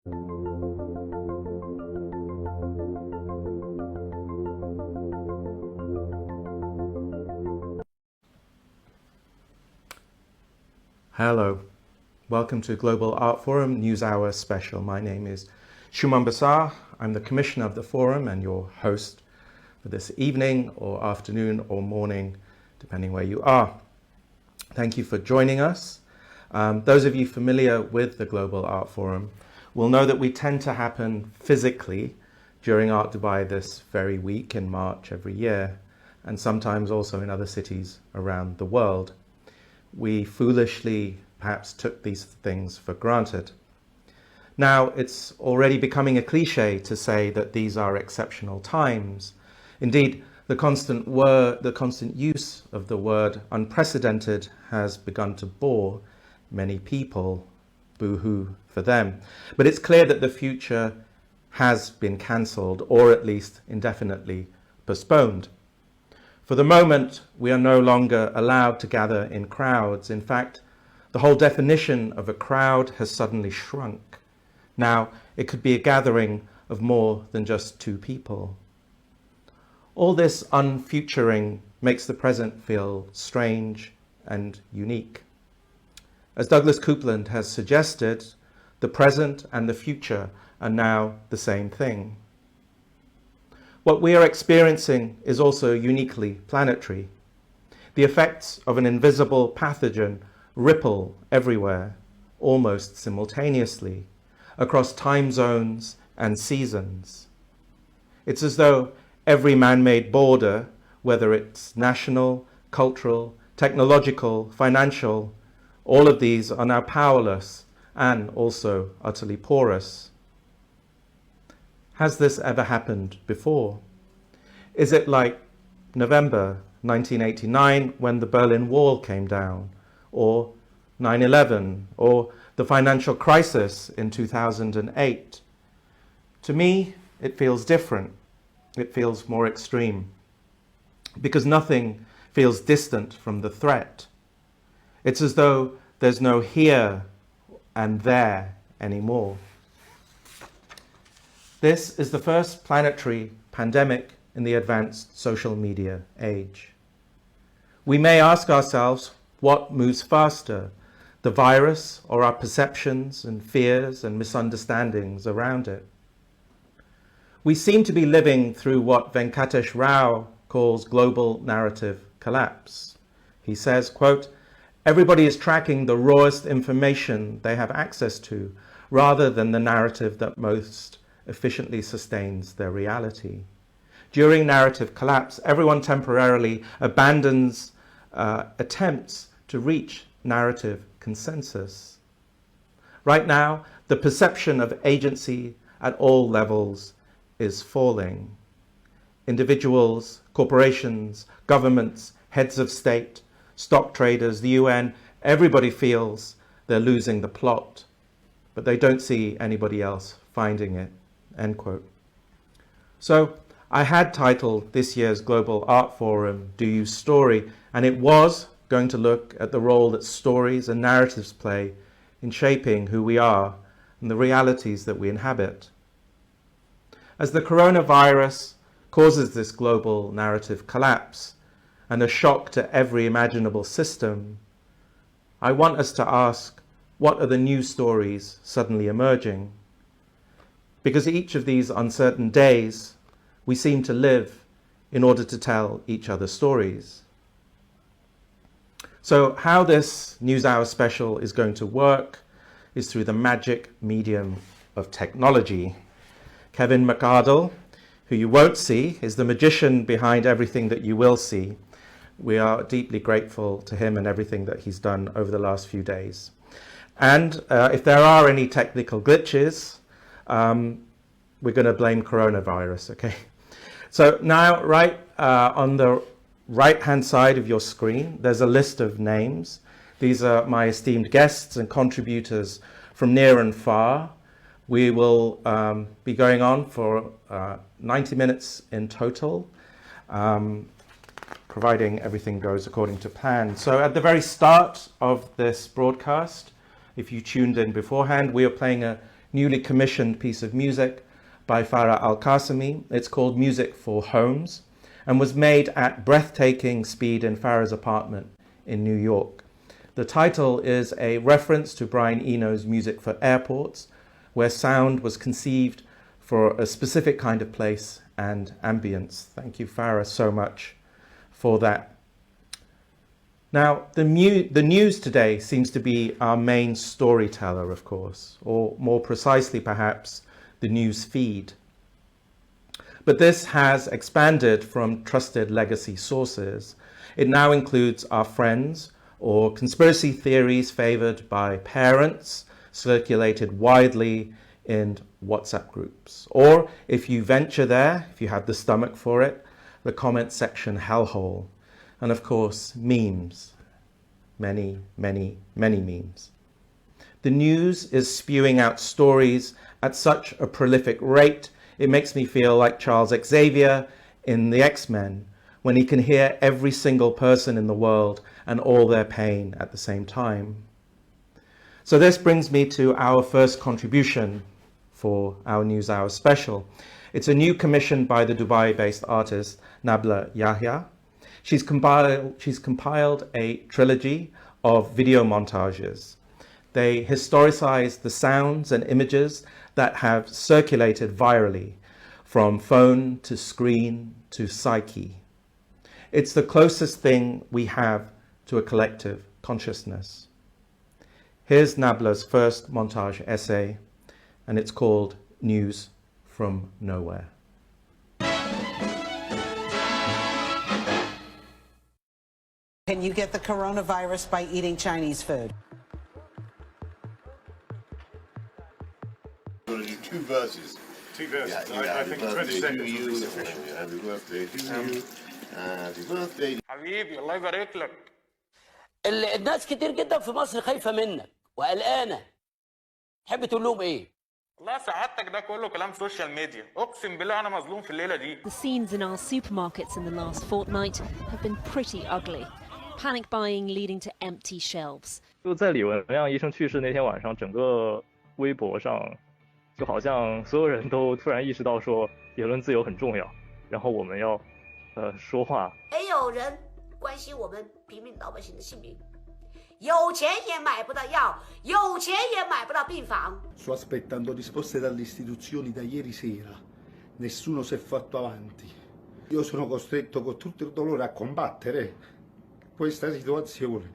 Hello, welcome to Global Art Forum Newshour Special. My name is Shumon Basar. I'm the commissioner of the forum and your host for this evening or afternoon or morning, depending where you are. Thank you for joining us. Those of you familiar with the Global Art Forum will know that we tend to happen physically during Art Dubai this very week in March every year, and sometimes also in other cities around the world. We foolishly perhaps took these things for granted. Now, it's already becoming a cliche to say that these are exceptional times. Indeed, the constant use of the word unprecedented has begun to bore many people. Boo-hoo for them. But it's clear that the future has been cancelled, or at least indefinitely postponed. For the moment, we are no longer allowed to gather in crowds. In fact, the whole definition of a crowd has suddenly shrunk. Now, it could be a gathering of more than just two people. All this unfuturing makes the present feel strange and unique. As Douglas Coupland has suggested, the present and the future are now the same thing. What we are experiencing is also uniquely planetary. The effects of an invisible pathogen ripple everywhere, almost simultaneously, across time zones and seasons. It's as though every man-made border, whether it's national, cultural, technological, financial, all of these are now powerless and also utterly porous. Has this ever happened before? Is it like November 1989 when the Berlin Wall came down, or 9/11, or the financial crisis in 2008? To me, it feels different. It feels more extreme, because nothing feels distant from the threat. It's as though there's no here and there anymore. This is the first planetary pandemic in the advanced social media age. We may ask ourselves, what moves faster, the virus or our perceptions and fears and misunderstandings around it? We seem to be living through what Venkatesh Rao calls global narrative collapse. He says, quote, "Everybody is tracking the rawest information they have access to, rather than the narrative that most efficiently sustains their reality. During narrative collapse, everyone temporarily abandons attempts to reach narrative consensus. Right now, the perception of agency at all levels is falling. Individuals, corporations, governments, heads of state, stock traders, the UN, everybody feels they're losing the plot, but they don't see anybody else finding it." End quote. So I had titled this year's Global Art Forum, Do You Story? And it was going to look at the role that stories and narratives play in shaping who we are and the realities that we inhabit. As the coronavirus causes this global narrative collapse and a shock to every imaginable system, I want us to ask, what are the new stories suddenly emerging? Because each of these uncertain days, we seem to live in order to tell each other stories. So how this Newshour Special is going to work is through the magic medium of technology. Kevin McArdle, who you won't see, is the magician behind everything that you will see. We are deeply grateful to him and everything that he's done over the last few days. And if there are any technical glitches, we're going to blame coronavirus, okay? So now, right on the right-hand side of your screen, there's a list of names. These are my esteemed guests and contributors from near and far. We will be going on for 90 minutes in total, providing everything goes according to plan. So at the very start of this broadcast, if you tuned in beforehand, we are playing a newly commissioned piece of music by Farah Al-Qasimi. It's called Music for Homes and was made at breathtaking speed in Farah's apartment in New York. The title is a reference to Brian Eno's Music for Airports, where sound was conceived for a specific kind of place and ambience. Thank you, Farah, so much for that. Now, the news today seems to be our main storyteller, of course, or more precisely, perhaps, the news feed. But this has expanded from trusted legacy sources. It now includes our friends or conspiracy theories favored by parents, circulated widely in WhatsApp groups. Or if you venture there, if you have the stomach for it, the comment section hellhole. And of course, memes. Many, many, many memes. The news is spewing out stories at such a prolific rate, it makes me feel like Charles Xavier in the X-Men, when he can hear every single person in the world and all their pain at the same time. So this brings me to our first contribution for our Newshour Special. It's a new commission by the Dubai-based artist Nabla Yayha. She's compiled a trilogy of video montages. They historicize the sounds and images that have circulated virally from phone to screen to psyche. It's the closest thing we have to a collective consciousness. Here's Nabla's first montage essay, and it's called News from Nowhere. Can you get the coronavirus by eating Chinese food? We're going to do two verses. Two verses. Yeah, I think 20 seconds will be sufficient. Happy birthday to you. Happy birthday. حبيبي الله يبارك لك. الناس كتير جدا في مصر خايفة منك وقلقانة. تحب تقول لهم ايه؟ والله سعادتك ده كله كلام سوشيال ميديا. اقسم بالله انا مظلوم في الليلة دي. The scenes in our supermarkets in the last fortnight have been pretty ugly. Panic buying leading to empty shelves. 就在李文亮医生去世那天晚上，整个微博上就好像所有人都突然意识到说言论自由很重要，然后我们要说话。没有人关心我们平民老百姓的性命，有钱也买不到药，有钱也买不到病房。 Sto aspettando risposte dalle istituzioni da ieri sera. Nessuno si è fatto avanti. Io sono costretto con tutto il dolore a combattere questa situazione.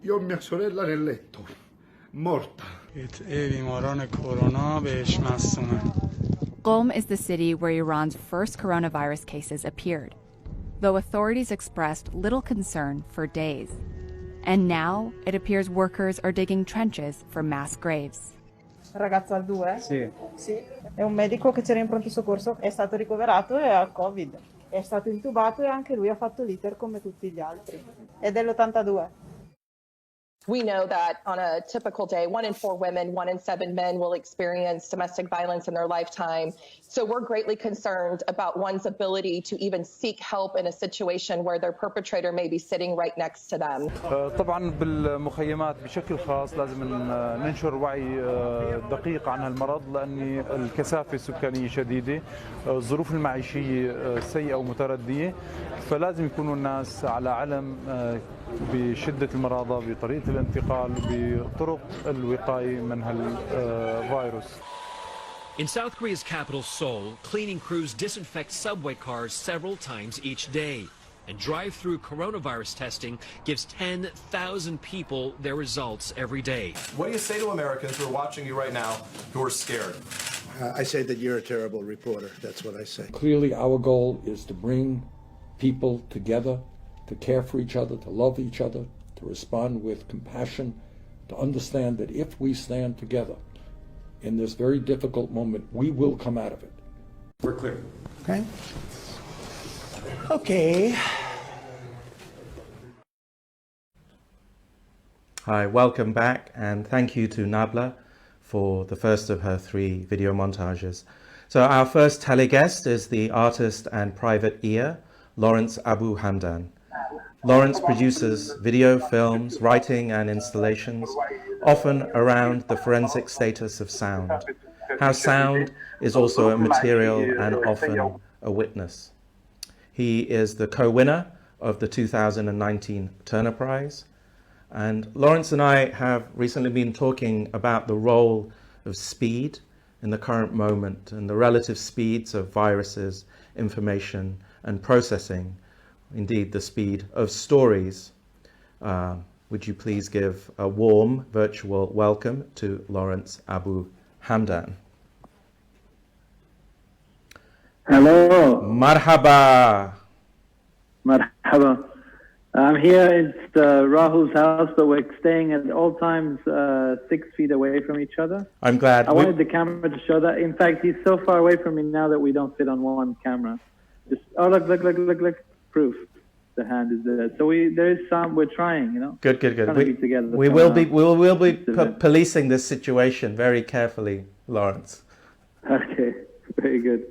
Io ho mia sorella nel letto, morta. Qom is the city where Iran's first coronavirus cases appeared, though authorities expressed little concern for days. And now it appears workers are digging trenches for mass graves. Ragazzo al 2? Sì. Sì. È un medico che c'era in pronto soccorso, è stato ricoverato e ha Covid. È stato intubato e anche lui ha fatto l'iter come tutti gli altri. È dell'82. We know that on a typical day, 1 in 4 women, 1 in 7 men will experience domestic violence in their lifetime. So we're greatly concerned about one's ability to even seek help in a situation where their perpetrator may be sitting right next to them. طبعا بالمخيمات بشكل خاص لازم ننشر وعي دقيق عن هالمرض لأن الكثافة السكانية شديدة، الظروف المعيشية سيئة ومتردية، فلازم يكونوا الناس على علم بشدة المرضى، بطريقة الانتقال، بطرق الوقاية من هالفيروس. In South Korea's capital, Seoul, cleaning crews disinfect subway cars several times each day. And drive-through coronavirus testing gives 10,000 people their results every day. What do you say to Americans who are watching you right now who are scared? I say that you're a terrible reporter. That's what I say. Clearly, our goal is to bring people together, to care for each other, to love each other, to respond with compassion, to understand that if we stand together in this very difficult moment, we will come out of it. We're clear. Okay. Okay. Hi, welcome back, and thank you to Nabla for the first of her 3 video montages. So our first teleguest is the artist and private ear, Lawrence Abu Hamdan. Lawrence produces video, films, writing and installations often around the forensic status of sound, how sound is also a material and often a witness. He is the co-winner of the 2019 Turner Prize. And Lawrence and I have recently been talking about the role of speed in the current moment and the relative speeds of viruses, information, and processing, indeed the speed of stories. Would you please give a warm virtual welcome to Lawrence Abu Hamdan. Hello. Marhaba. Marhaba. I'm here at Rahul's house, but we're staying at all times 6 feet away from each other. I'm glad. I wanted the camera to show that. In fact, he's so far away from me now that we don't fit on one camera. Just, oh, look. Proof. The hand is there. So there is some, we're trying, you know. Good. We will be policing this situation very carefully, Lawrence. Okay, very good.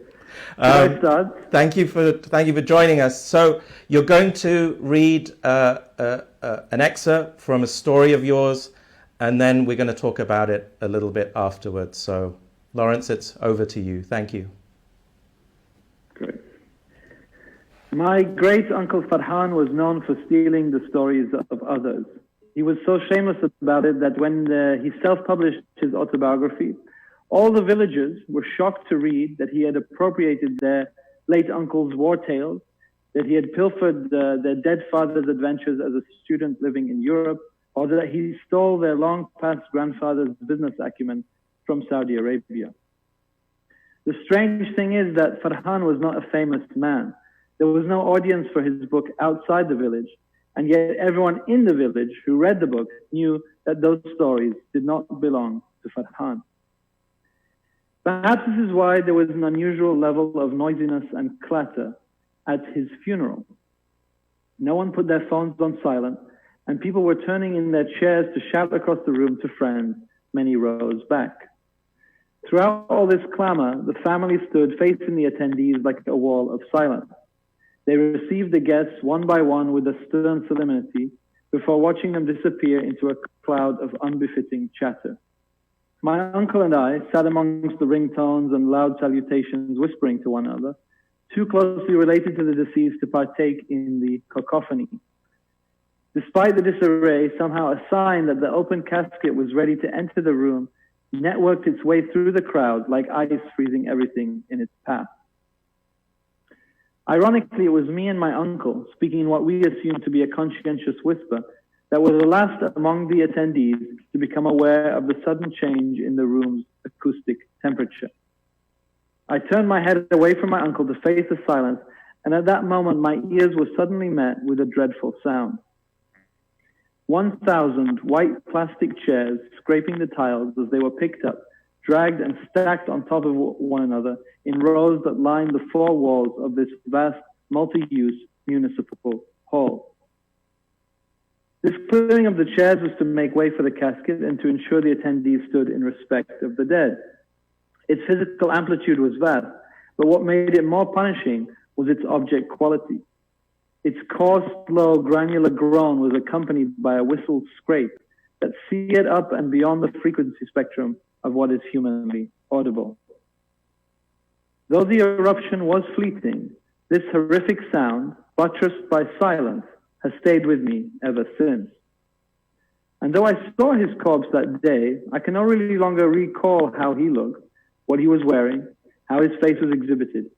Thank you for joining us. So you're going to read an excerpt from a story of yours, and then we're going to talk about it a little bit afterwards. So, Lawrence, it's over to you. Thank you. Great. My great uncle Farhan was known for stealing the stories of others. He was so shameless about it that when he self-published his autobiography, all the villagers were shocked to read that he had appropriated their late uncle's war tales, that he had pilfered their dead father's adventures as a student living in Europe, or that he stole their long-past grandfather's business acumen from Saudi Arabia. The strange thing is that Farhan was not a famous man. There was no audience for his book outside the village, and yet everyone in the village who read the book knew that those stories did not belong to Farhan. Perhaps this is why there was an unusual level of noisiness and clatter at his funeral. No one put their phones on silent, and people were turning in their chairs to shout across the room to friends many rows back. Throughout all this clamor, the family stood facing the attendees like a wall of silence. They received the guests one by one with a stern solemnity before watching them disappear into a cloud of unbefitting chatter. My uncle and I sat amongst the ringtones and loud salutations, whispering to one another, too closely related to the deceased to partake in the cacophony. Despite the disarray, somehow a sign that the open casket was ready to enter the room networked its way through the crowd like ice freezing everything in its path. Ironically, it was me and my uncle, speaking in what we assumed to be a conscientious whisper, that were the last among the attendees to become aware of the sudden change in the room's acoustic temperature. I turned my head away from my uncle to face the silence, and at that moment my ears were suddenly met with a dreadful sound. 1,000 white plastic chairs scraping the tiles as they were picked up, dragged and stacked on top of one another in rows that lined the four walls of this vast multi-use municipal hall. This clearing of the chairs was to make way for the casket and to ensure the attendees stood in respect of the dead. Its physical amplitude was vast, but what made it more punishing was its object quality. Its coarse, slow, granular groan was accompanied by a whistled scrape that seared up and beyond the frequency spectrum of what is humanly audible. Though the eruption was fleeting, this horrific sound, buttressed by silence, has stayed with me ever since. And though I saw his corpse that day, I can no really longer recall how he looked, what he was wearing, how his face was exhibited,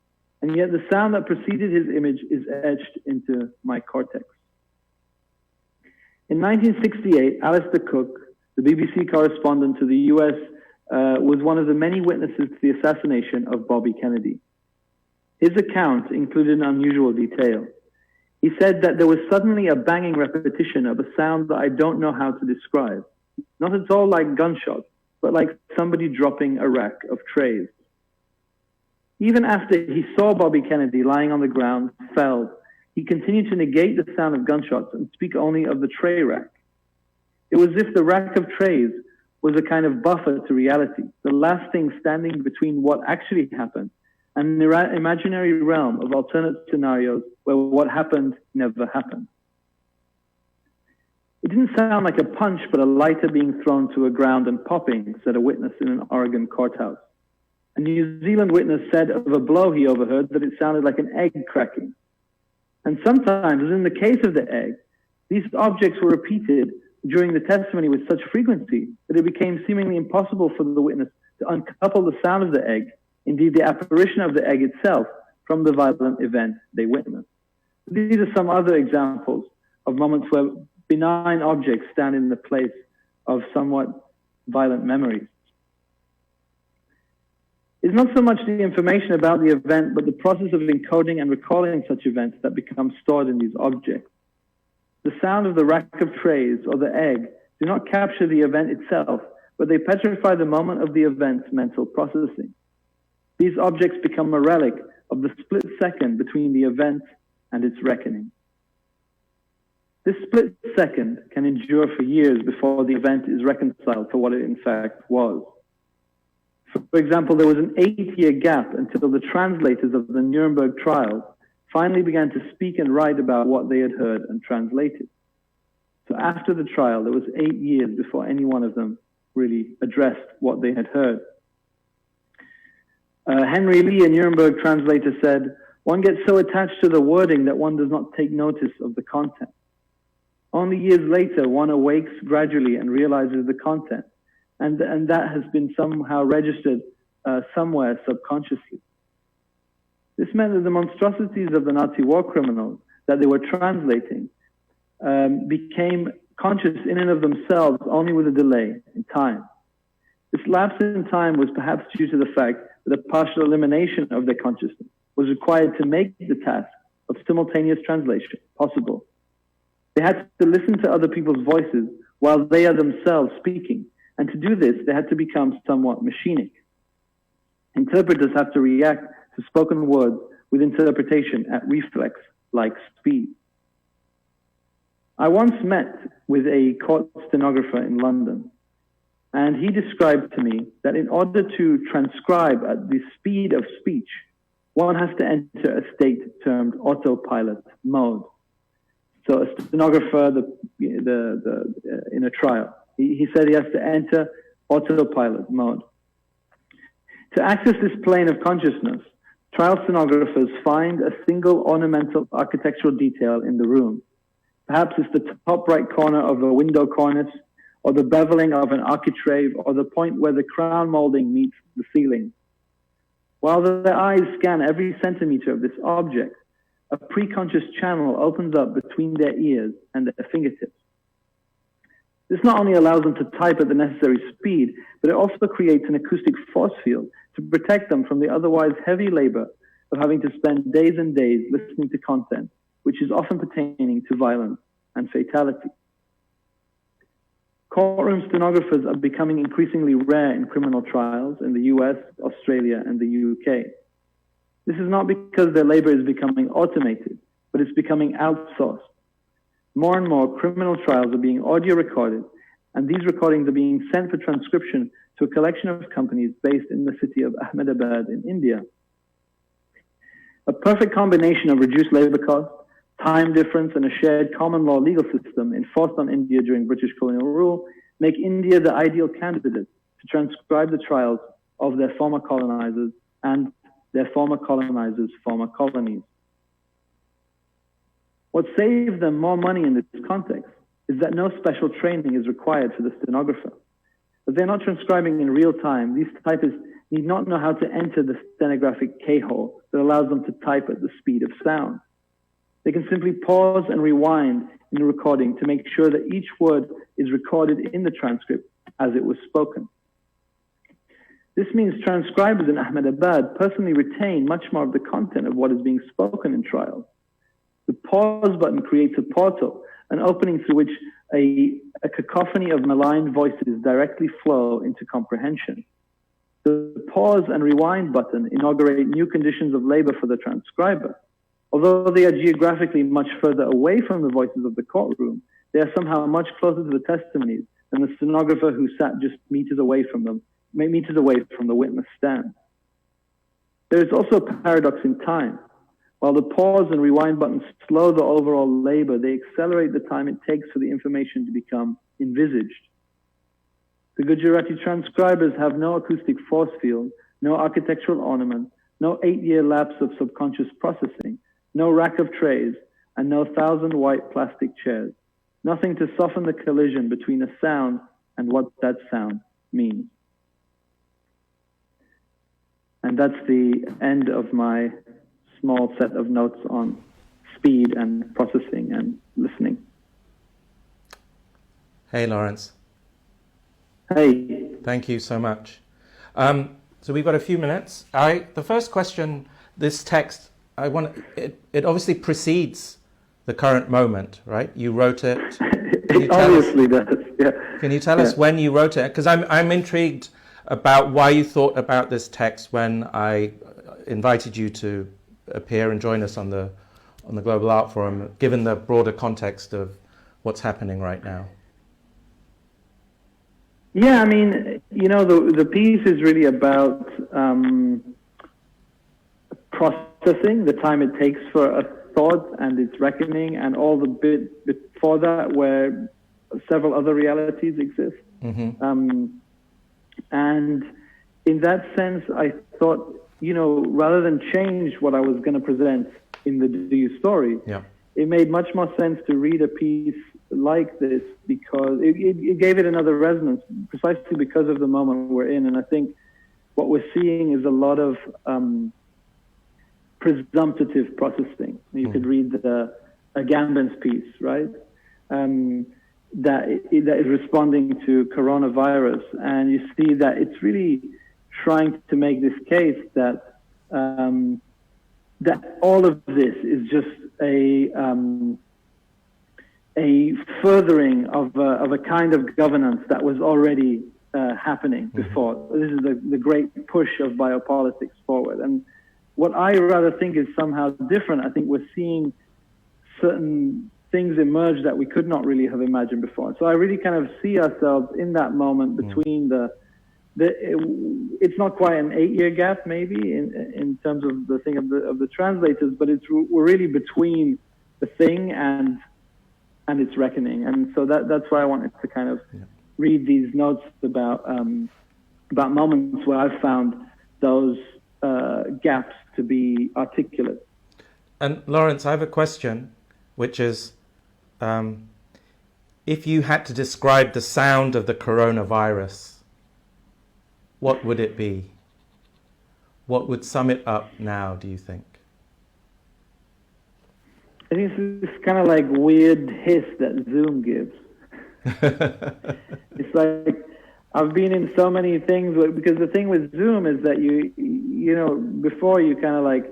and yet the sound that preceded his image is etched into my cortex. In 1968, Alistair Cook, the BBC correspondent to the US, was one of the many witnesses to the assassination of Bobby Kennedy. His account included an unusual detail. He said that there was suddenly a banging repetition of a sound that I don't know how to describe. Not at all like gunshots, but like somebody dropping a rack of trays. Even after he saw Bobby Kennedy lying on the ground, felled, he continued to negate the sound of gunshots and speak only of the tray rack. It was as if the rack of trays was a kind of buffer to reality, the last thing standing between what actually happened and the imaginary realm of alternate scenarios where what happened never happened. It didn't sound like a punch, but a lighter being thrown to the ground and popping, said a witness in an Oregon courthouse. A New Zealand witness said of a blow he overheard that it sounded like an egg cracking. And sometimes, as in the case of the egg, these objects were repeated during the testimony with such frequency that it became seemingly impossible for the witness to uncouple the sound of the egg, indeed the apparition of the egg itself, from the violent event they witnessed. These are some other examples of moments where benign objects stand in the place of somewhat violent memories. It's not so much the information about the event, but the process of encoding and recalling such events that becomes stored in these objects. The sound of the rack of trays or the egg do not capture the event itself, but they petrify the moment of the event's mental processing. These objects become a relic of the split second between the event and its reckoning. This split second can endure for years before the event is reconciled to what it in fact was. For example, there was an 8-year gap until the translators of the Nuremberg trials finally began to speak and write about what they had heard and translated. So after the trial, there was 8 years before any one of them really addressed what they had heard. Henry Lee, a Nuremberg translator, said, "One gets so attached to the wording that one does not take notice of the content. Only years later, one awakes gradually and realizes the content, and that has been somehow registered somewhere subconsciously." This meant that the monstrosities of the Nazi war criminals that they were translating became conscious in and of themselves only with a delay in time. This lapse in time was perhaps due to the fact that a partial elimination of their consciousness was required to make the task of simultaneous translation possible. They had to listen to other people's voices while they are themselves speaking, and to do this, they had to become somewhat machinic. Interpreters have to react to spoken words with interpretation at reflex-like speed. I once met with a court stenographer in London, and he described to me that in order to transcribe at the speed of speech, one has to enter a state termed autopilot mode. So a stenographer in a trial, he said he has to enter autopilot mode. To access this plane of consciousness, trial stenographers find a single ornamental architectural detail in the room. Perhaps it's the top right corner of a window cornice, or the beveling of an architrave, or the point where the crown molding meets the ceiling. While their eyes scan every centimeter of this object, a preconscious channel opens up between their ears and their fingertips. This not only allows them to type at the necessary speed, but it also creates an acoustic force field to protect them from the otherwise heavy labor of having to spend days and days listening to content, which is often pertaining to violence and fatality. Courtroom stenographers are becoming increasingly rare in criminal trials in the US, Australia, and the UK. This is not because their labor is becoming automated, but it's becoming outsourced. More and more criminal trials are being audio recorded, and these recordings are being sent for transcription to a collection of companies based in the city of Ahmedabad in India. A perfect combination of reduced labor costs, time difference, and a shared common law legal system enforced on India during British colonial rule make India the ideal candidate to transcribe the trials of their former colonizers and their former colonizers' former colonies. What saves them more money in this context is that no special training is required for the stenographer. But they're not transcribing in real time. These typists need not know how to enter the stenographic keyhole that allows them to type at the speed of sound. They can simply pause and rewind in the recording to make sure that each word is recorded in the transcript as it was spoken. This means transcribers in Ahmedabad personally retain much more of the content of what is being spoken in trials. The pause button creates a portal, an opening through which a cacophony of malign voices directly flow into comprehension. The pause and rewind button inaugurate new conditions of labor for the transcriber. Although they are geographically much further away from the voices of the courtroom, they are somehow much closer to the testimonies than the stenographer who sat just meters away from the witness stand. There is also a paradox in time. While the pause and rewind buttons slow the overall labor, they accelerate the time it takes for the information to become envisaged. The Gujarati transcribers have no acoustic force field, no architectural ornament, no 8-year lapse of subconscious processing, no rack of trays, and no 1,000 white plastic chairs. Nothing to soften the collision between a sound and what that sound means. And that's the end of my small set of notes on speed and processing and listening. Hey, Lawrence. Hey. Thank you so much. So we've got a few minutes. The first question, this text, it obviously precedes the current moment, right? You wrote it. It obviously does, yeah. Can you tell us when you wrote it? Because I'm intrigued about why you thought about this text when I invited you to appear and join us on the Global Art Forum, given the broader context of what's happening right now. Yeah, I mean, you know, the piece is really about processing, the time it takes for a thought and its reckoning, and all the bit before that where several other realities exist. Mm-hmm. And in that sense, I thought, you know, rather than change what I was going to present in the Do You story, it made much more sense to read a piece like this because it gave it another resonance, precisely because of the moment we're in. And I think what we're seeing is a lot of presumptive processing. You could read Agamben's piece, right? That is responding to coronavirus, and you see that it's really trying to make this case that that all of this is just a furthering of a kind of governance that was already happening before. This is the great push of biopolitics forward. And what I rather think is somehow different, I think we're seeing certain things emerge that we could not really have imagined before. So I really kind of see ourselves in that moment between it's not quite an 8-year gap maybe in terms of the thing of the translators, but we're really between the thing and its reckoning. And so that's why I wanted to kind of read these notes about moments where I've found those gaps to be articulate. And Lawrence, I have a question, which is, if you had to describe the sound of the coronavirus, what would it be? What would sum it up now, do you think? I think it's this kind of like weird hiss that Zoom gives. It's like, I've been in so many things, because the thing with Zoom is that you know, before you kind of like,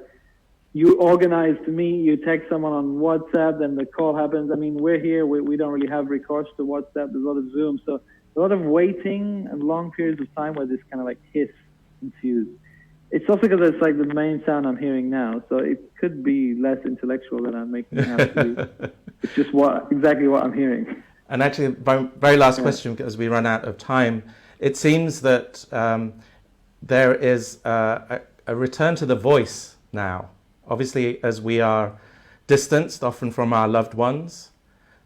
you organize to meet, you text someone on WhatsApp, then the call happens. I mean, we're here, we don't really have recourse to WhatsApp, there's a lot of Zoom, so a lot of waiting and long periods of time where this kind of like hiss ensues. It's also because it's like the main sound I'm hearing now, so it could be less intellectual than I'm making it out to be. It's just exactly what I'm hearing. And actually, very last question, as we run out of time, it seems that there is a return to the voice now. Obviously, as we are distanced often from our loved ones,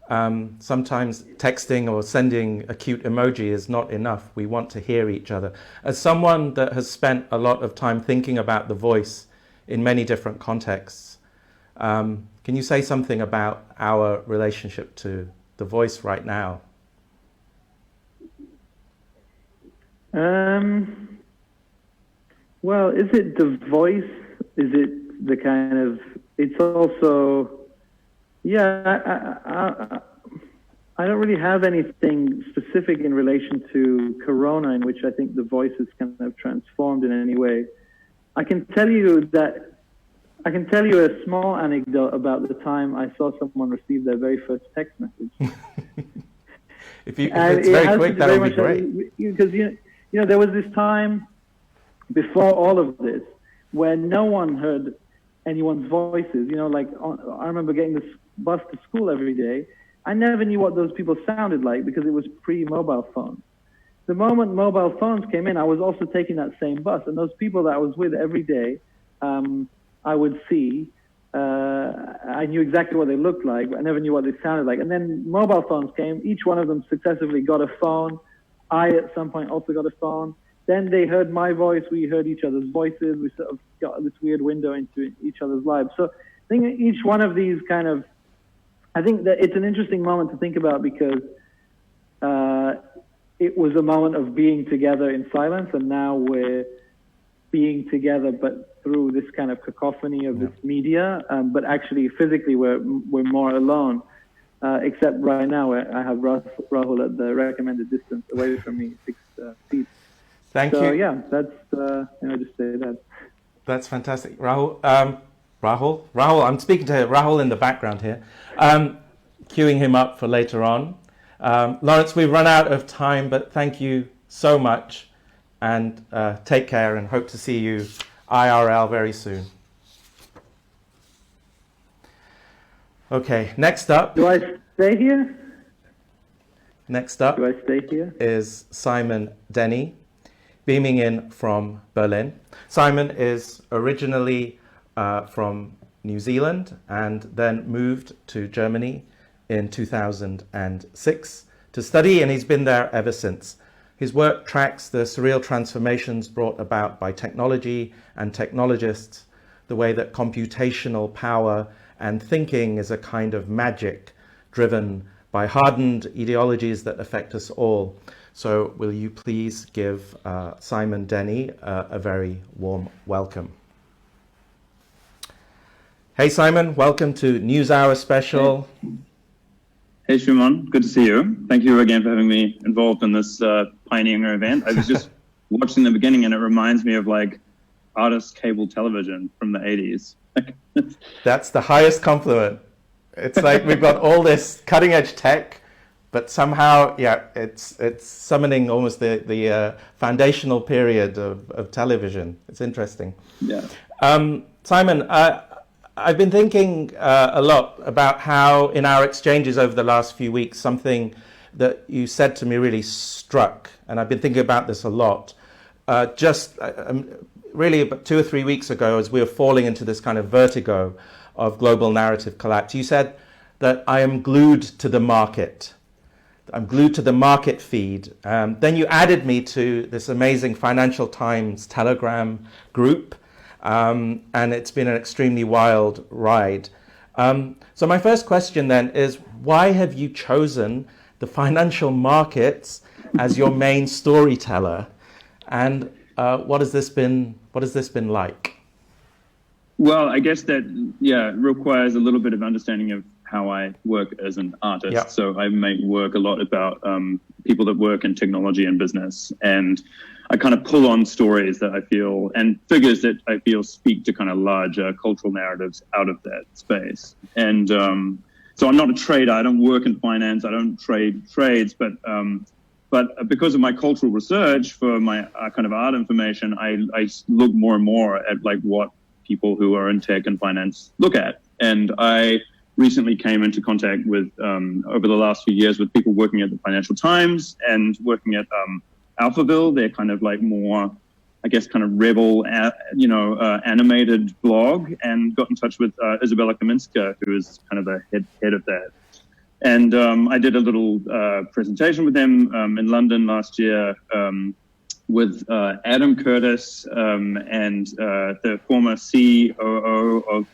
sometimes texting or sending a cute emoji is not enough. We want to hear each other. As someone that has spent a lot of time thinking about the voice in many different contexts, can you say something about our relationship to the voice right now? Well, is it the voice? Is it the kind of, it's also, I don't really have anything specific in relation to Corona in which I think the voice is kind of transformed in any way. I can tell you a small anecdote about the time I saw someone receive their very first text message. If it's very quick, that would be great. Because, you know, there was this time before all of this where no one heard anyone's voices. You know, like I remember getting this bus to school every day. I never knew what those people sounded like because it was pre-mobile phones. The moment mobile phones came in, I was also taking that same bus, and those people that I was with every day, I would see, I knew exactly what they looked like, but I never knew what they sounded like. And then mobile phones came. Each one of them successively got a phone. I, at some point, also got a phone. Then they heard my voice. We heard each other's voices. We sort of got this weird window into each other's lives. So I think each one of these I think that it's an interesting moment to think about because it was a moment of being together in silence, and now we're being together, but through this kind of cacophony of this media. But actually, physically, we're more alone. Except right now, I have Rahul at the recommended distance away from me, 6 feet. Thank you. So yeah, that's just say that. That's fantastic, Rahul. Rahul. I'm speaking to Rahul in the background here, queuing him up for later on. Lawrence, we've run out of time, but thank you so much, and take care, and hope to see you IRL very soon. Okay, next up. Do I stay here? Next up. Do I stay here? Is Simon Denny, beaming in from Berlin. Simon is originally from New Zealand and then moved to Germany in 2006 to study, and he's been there ever since. His work tracks the surreal transformations brought about by technology and technologists, the way that computational power and thinking is a kind of magic driven by hardened ideologies that affect us all. So will you please give Simon Denny a very warm welcome. Hey Simon, welcome to Newshour Special. Hey Shumon, good to see you. Thank you again for having me involved in this pioneering event. I was just watching the beginning and it reminds me of like artist cable television from the 80s. That's the highest compliment. It's like we've got all this cutting edge tech, but somehow, yeah, it's summoning almost the foundational period of television. It's interesting. Yeah. Simon, I've been thinking a lot about how in our exchanges over the last few weeks, something that you said to me really struck, and I've been thinking about this a lot. Really about 2 or 3 weeks ago, as we were falling into this kind of vertigo of global narrative collapse, you said that I am glued to the market. I'm glued to the market feed. Then you added me to this amazing Financial Times Telegram group, and it's been an extremely wild ride. So my first question then is, why have you chosen the financial markets as your main storyteller? And what has this been like? Well, I guess that, requires a little bit of understanding of how I work as an artist. Yeah. So I make work a lot about people that work in technology and business. And I kind of pull on stories that I feel and figures that I feel speak to kind of larger cultural narratives out of that space. And so I'm not a trader. I don't work in finance. I don't trade trades, but because of my cultural research for my kind of art information, I look more and more at like what people who are in tech and finance look at. And I recently came into contact with, over the last few years, with people working at the Financial Times and working at Alphaville. They're kind of like more, I guess, kind of rebel, animated blog, and got in touch with Isabella Kaminska, who is kind of the head of that. And I did a little presentation with them in London last year with Adam Curtis and the former COO of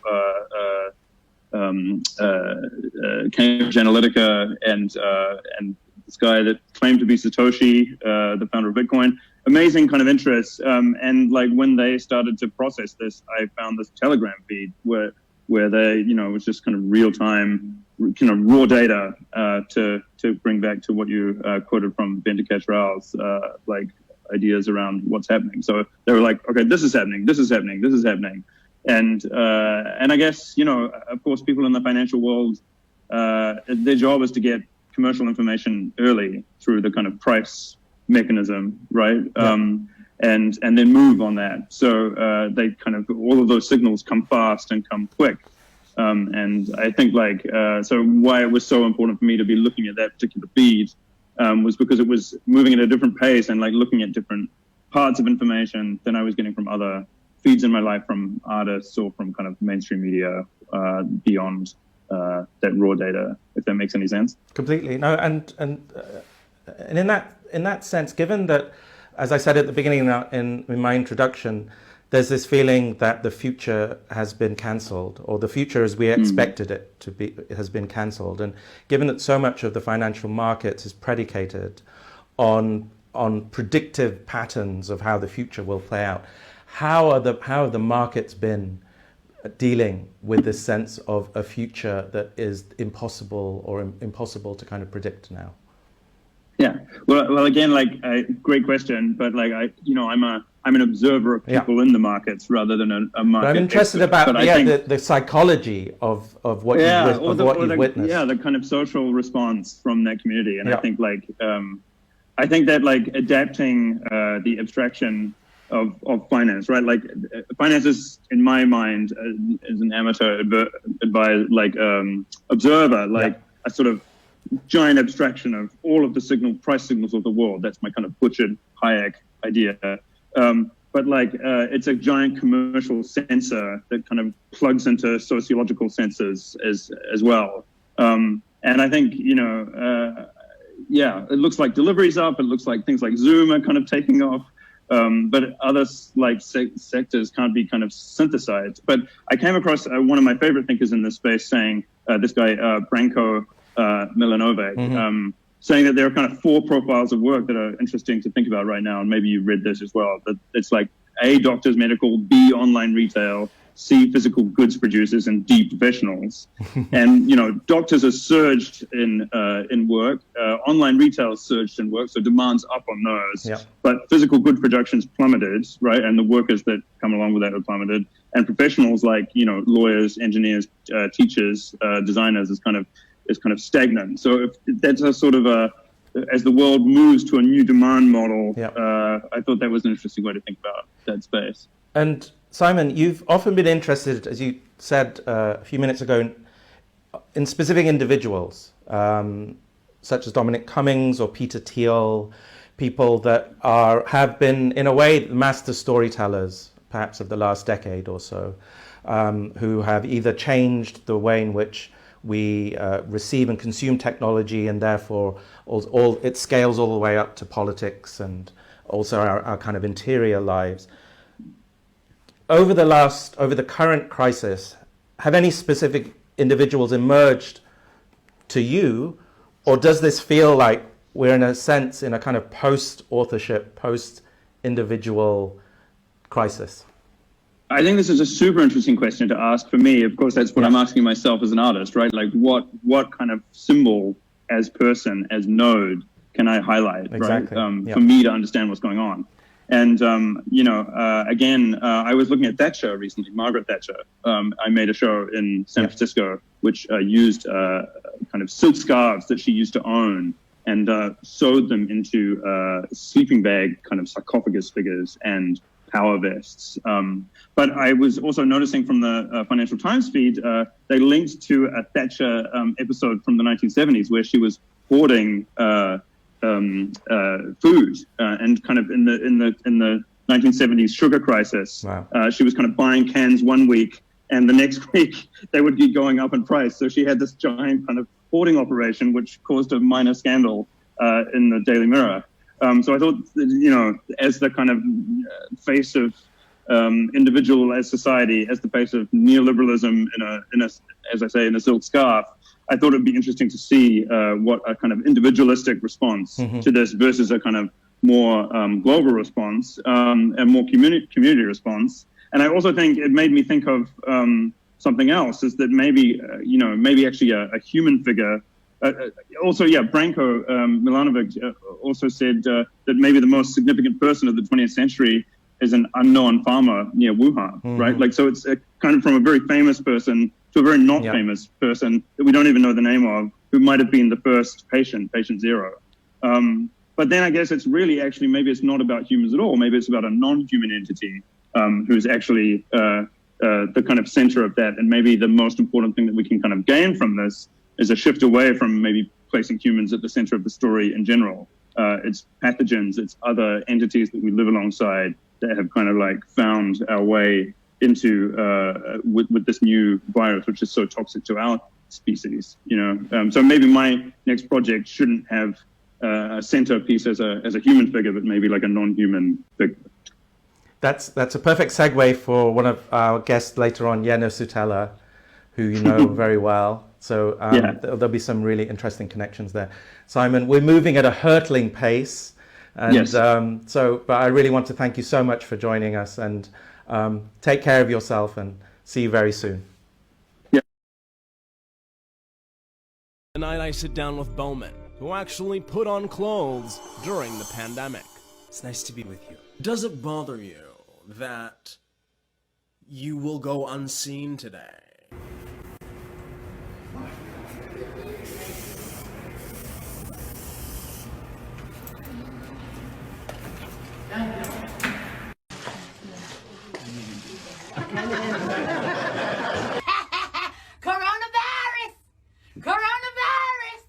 Cambridge Analytica and this guy that claimed to be Satoshi, the founder of Bitcoin. Amazing kind of interest. And like when they started to process this, I found this Telegram feed where they, it was just kind of real time, kind of raw data to bring back to what you quoted from Venkatesh Rao's like ideas around what's happening. So they were like, okay, this is happening, this is happening, this is happening. And I guess, of course, people in the financial world, their job is to get commercial information early through the kind of price mechanism, right? Yeah. And then move on that. So they kind of, all of those signals come fast and come quick. And I think so why it was so important for me to be looking at that particular feed was because it was moving at a different pace and like looking at different parts of information than I was getting from other feeds in my life, from artists or from kind of mainstream media beyond that raw data, if that makes any sense. Completely. No, and in that sense, given that, as I said at the beginning in my introduction, there's this feeling that the future has been cancelled, or the future as we expected it to be has been cancelled. And given that so much of the financial markets is predicated on predictive patterns of how the future will play out, how have the markets been dealing with this sense of a future that is impossible to kind of predict now? Yeah. Well, again, great question, but I'm an observer of people in the markets rather than a market. But I'm interested expert. about the psychology of what you've witnessed. Yeah, the kind of social response from that community, and I think that adapting the abstraction of finance, right? Like finance is, in my mind, as an amateur observer, a sort of giant abstraction of all of the price signals of the world. That's my kind of butchered Hayek idea. But it's a giant commercial sensor that kind of plugs into sociological sensors as well. And I think, it looks like delivery's up. It looks like things like Zoom are kind of taking off. But other sectors can't be kind of synthesized. But I came across one of my favorite thinkers in this space saying, this guy, Branko Milanovic, saying that there are kind of 4 profiles of work that are interesting to think about right now. And maybe you read this as well. That it's like A, doctors, medical, B, online retail, C, physical goods producers, and D, professionals. And, doctors have surged in work. Online retail has surged in work, so demand's up on those. Yeah. But physical good production's plummeted, right? And the workers that come along with that have plummeted. And professionals like, lawyers, engineers, teachers, designers is kind of stagnant. So if that's a sort of as the world moves to a new demand model, I thought that was an interesting way to think about that space. And Simon, you've often been interested, as you said a few minutes ago, in specific individuals, such as Dominic Cummings or Peter Thiel, people that have been, in a way, master storytellers, perhaps of the last decade or so, who have either changed the way in which we receive and consume technology, and therefore it scales all the way up to politics and also our kind of interior lives. Over the current crisis, have any specific individuals emerged to you, or does this feel like we're in a kind of post-authorship, post-individual crisis? I think this is a super interesting question to ask for me. Of course, that's what I'm asking myself as an artist, right? Like what kind of symbol as person, as node can I highlight, exactly. right? For me to understand what's going on. And, again, I was looking at Thatcher recently, Margaret Thatcher. I made a show in San Francisco, which used kind of silk scarves that she used to own and sewed them into sleeping bag kind of sarcophagus figures and power vests. But I was also noticing from the Financial Times feed, they linked to a Thatcher episode from the 1970s where she was hoarding food and kind of in the 1970s sugar crisis. Wow. She was kind of buying cans one week and the next week they would be going up in price. So she had this giant kind of hoarding operation which caused a minor scandal in the Daily Mirror. So I thought, as the kind of face of individual as society, as the face of neoliberalism in a as I say, in a silk scarf, I thought it'd be interesting to see what a kind of individualistic response to this versus a kind of more global response and more community response. And I also think it made me think of something else, is that maybe actually a human figure. Branko Milanovic also said that maybe the most significant person of the 20th century is an unknown farmer near Wuhan, right? Like, so it's kind of from a very famous person to a very not famous person that we don't even know the name of, who might have been the first patient zero. But then I guess it's really actually, maybe it's not about humans at all. Maybe it's about a non-human entity who's actually the kind of center of that. And maybe the most important thing that we can kind of gain from this is a shift away from maybe placing humans at the center of the story in general. It's pathogens, it's other entities that we live alongside that have kind of like found our way into with this new virus, which is so toxic to our species. So maybe my next project shouldn't have a centerpiece as a human figure, but maybe like a non-human figure. That's a perfect segue for one of our guests later on, Jenna Sutela, who you know very well. So there'll be some really interesting connections there. Simon, we're moving at a hurtling pace. And yes. But I really want to thank you so much for joining us, and take care of yourself, and see you very soon. Tonight I sit down with Bowman, who actually put on clothes during the pandemic. It's nice to be with you. Does it bother you that you will go unseen today? Coronavirus! Coronavirus!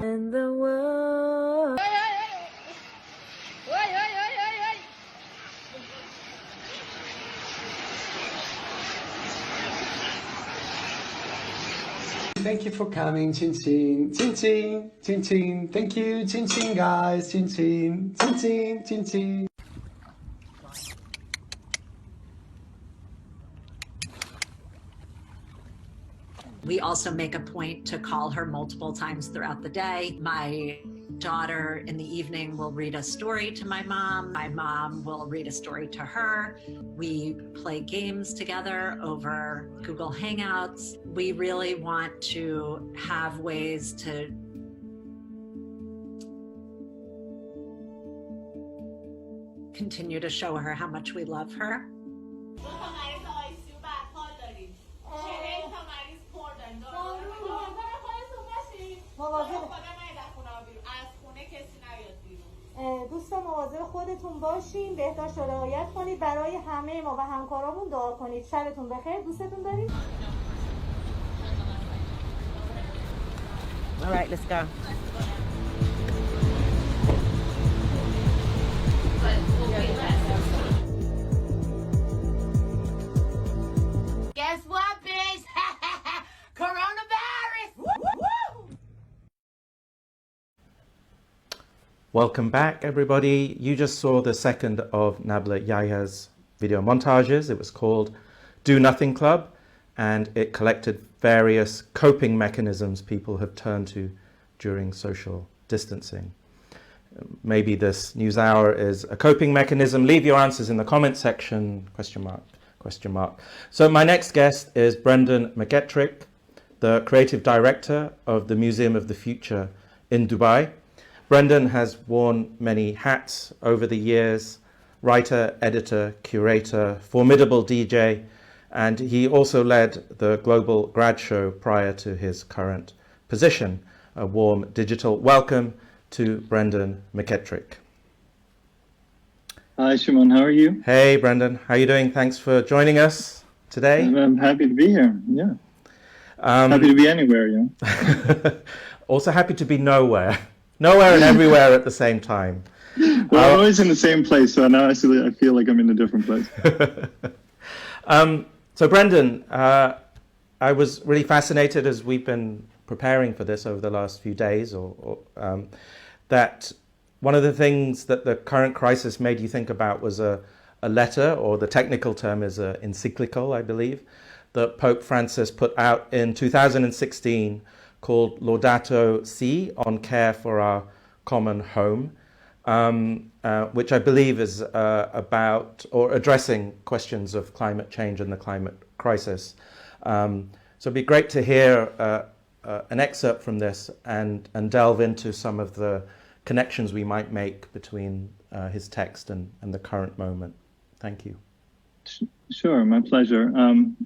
In the world. Thank you for coming, Chin Chin, Chin Chin, Chin Chin. Thank you, Chin Chin guys, Chin Chin, Chin Chin, Chin Chin. We also make a point to call her multiple times throughout the day. My daughter in the evening will read a story to my mom. My mom will read a story to her. We play games together over Google Hangouts. We really want to have ways to continue to show her how much we love her. دوستان مواظب خودتون باشین، بهداشت و رعایت کنید، برای همه ما و همکارامون دعا کنید. شبتون بخیر، دوستتون داریم. All right, let's go. Guess what, bitch? Coronavirus! Welcome back, everybody. You just saw the second of Nabla Yayha's video montages. It was called Do Nothing Club, and it collected various coping mechanisms people have turned to during social distancing. Maybe this news hour is a coping mechanism. Leave your answers in the comment section, question mark, question mark. So my next guest is Brendan McGetrick, the creative director of the Museum of the Future in Dubai. Brendan has worn many hats over the years: writer, editor, curator, formidable DJ, and he also led the Global Grad Show prior to his current position. A warm digital welcome to Brendan McGetrick. Hi, Shumon. How are you? Hey, Brendan. How are you doing? Thanks for joining us today. I'm happy to be here. Yeah. Happy to be anywhere. Yeah. Also happy to be nowhere. Nowhere and everywhere at the same time. Well, I'm always in the same place, so now I feel like I'm in a different place. So, Brendan, I was really fascinated as we've been preparing for this over the last few days, that one of the things that the current crisis made you think about was a letter, or the technical term is an encyclical, I believe, that Pope Francis put out in 2016 called Laudato Si, on care for our common home, which I believe is about or addressing questions of climate change and the climate crisis. So it'd be great to hear an excerpt from this and delve into some of the connections we might make between his text and the current moment. Thank you. Sure, my pleasure.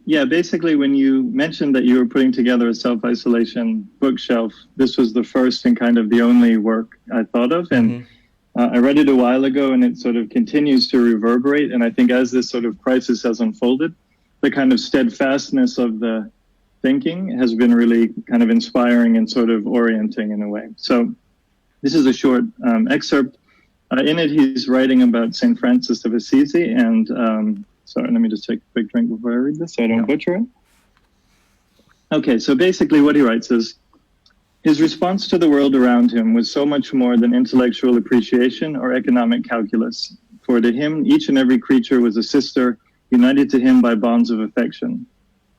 Yeah, basically when you mentioned that you were putting together a self-isolation bookshelf, this was the first and kind of the only work I thought of. And I read it a while ago, and it sort of continues to reverberate. And I think as this sort of crisis has unfolded, the kind of steadfastness of the thinking has been really kind of inspiring and sort of orienting in a way. So this is a short excerpt. In it, he's writing about St. Francis of Assisi. And sorry, let me just take a quick drink before I read this so I don't butcher it. Okay, so basically what he writes is, his response to the world around him was so much more than intellectual appreciation or economic calculus. For to him, each and every creature was a sister, united to him by bonds of affection.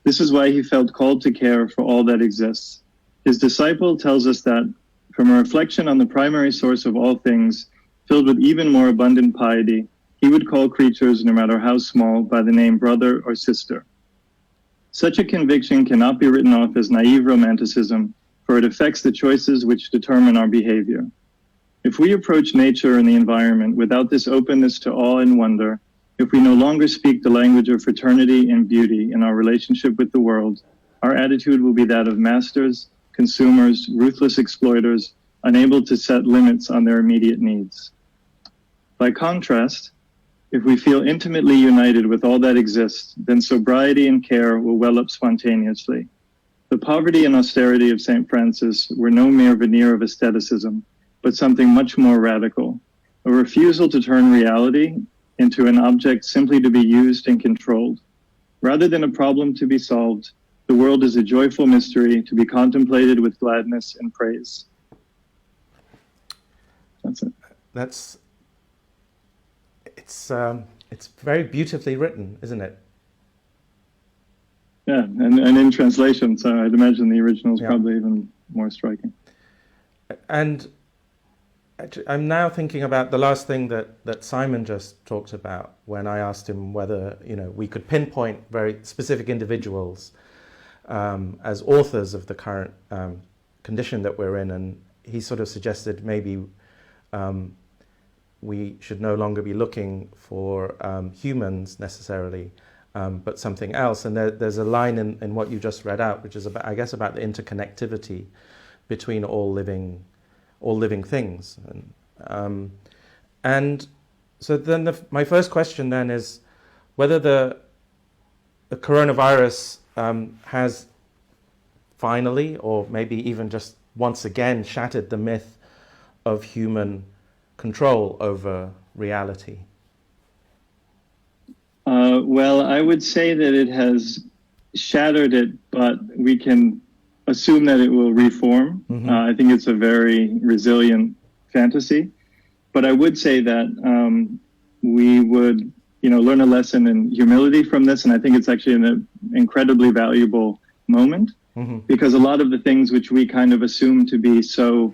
This is why he felt called to care for all that exists. His disciple tells us that, from a reflection on the primary source of all things, filled with even more abundant piety, he would call creatures, no matter how small, by the name brother or sister. Such a conviction cannot be written off as naive romanticism, for it affects the choices which determine our behavior. If we approach nature and the environment without this openness to awe and wonder, if we no longer speak the language of fraternity and beauty in our relationship with the world, our attitude will be that of masters, consumers, ruthless exploiters, unable to set limits on their immediate needs. By contrast, if we feel intimately united with all that exists, then sobriety and care will well up spontaneously. The poverty and austerity of St. Francis were no mere veneer of aestheticism, but something much more radical, a refusal to turn reality into an object simply to be used and controlled. Rather than a problem to be solved, the world is a joyful mystery to be contemplated with gladness and praise. That's it. It's very beautifully written, isn't it? Yeah, and in translation, so I'd imagine the original is probably even more striking. And I'm now thinking about the last thing that Simon just talked about when I asked him whether we could pinpoint very specific individuals as authors of the current condition that we're in, and he sort of suggested maybe we should no longer be looking for humans necessarily, but something else. And there's a line in what you just read out, which is about, I guess, about the interconnectivity between all living things. And so then my first question then is whether the coronavirus has finally, or maybe even just once again, shattered the myth of human control over reality. Well, I would say that it has shattered it, but we can assume that it will reform. Mm-hmm. I think it's a very resilient fantasy, but I would say that we would, learn a lesson in humility from this, and I think it's actually an incredibly valuable moment, mm-hmm. because a lot of the things which we kind of assume to be so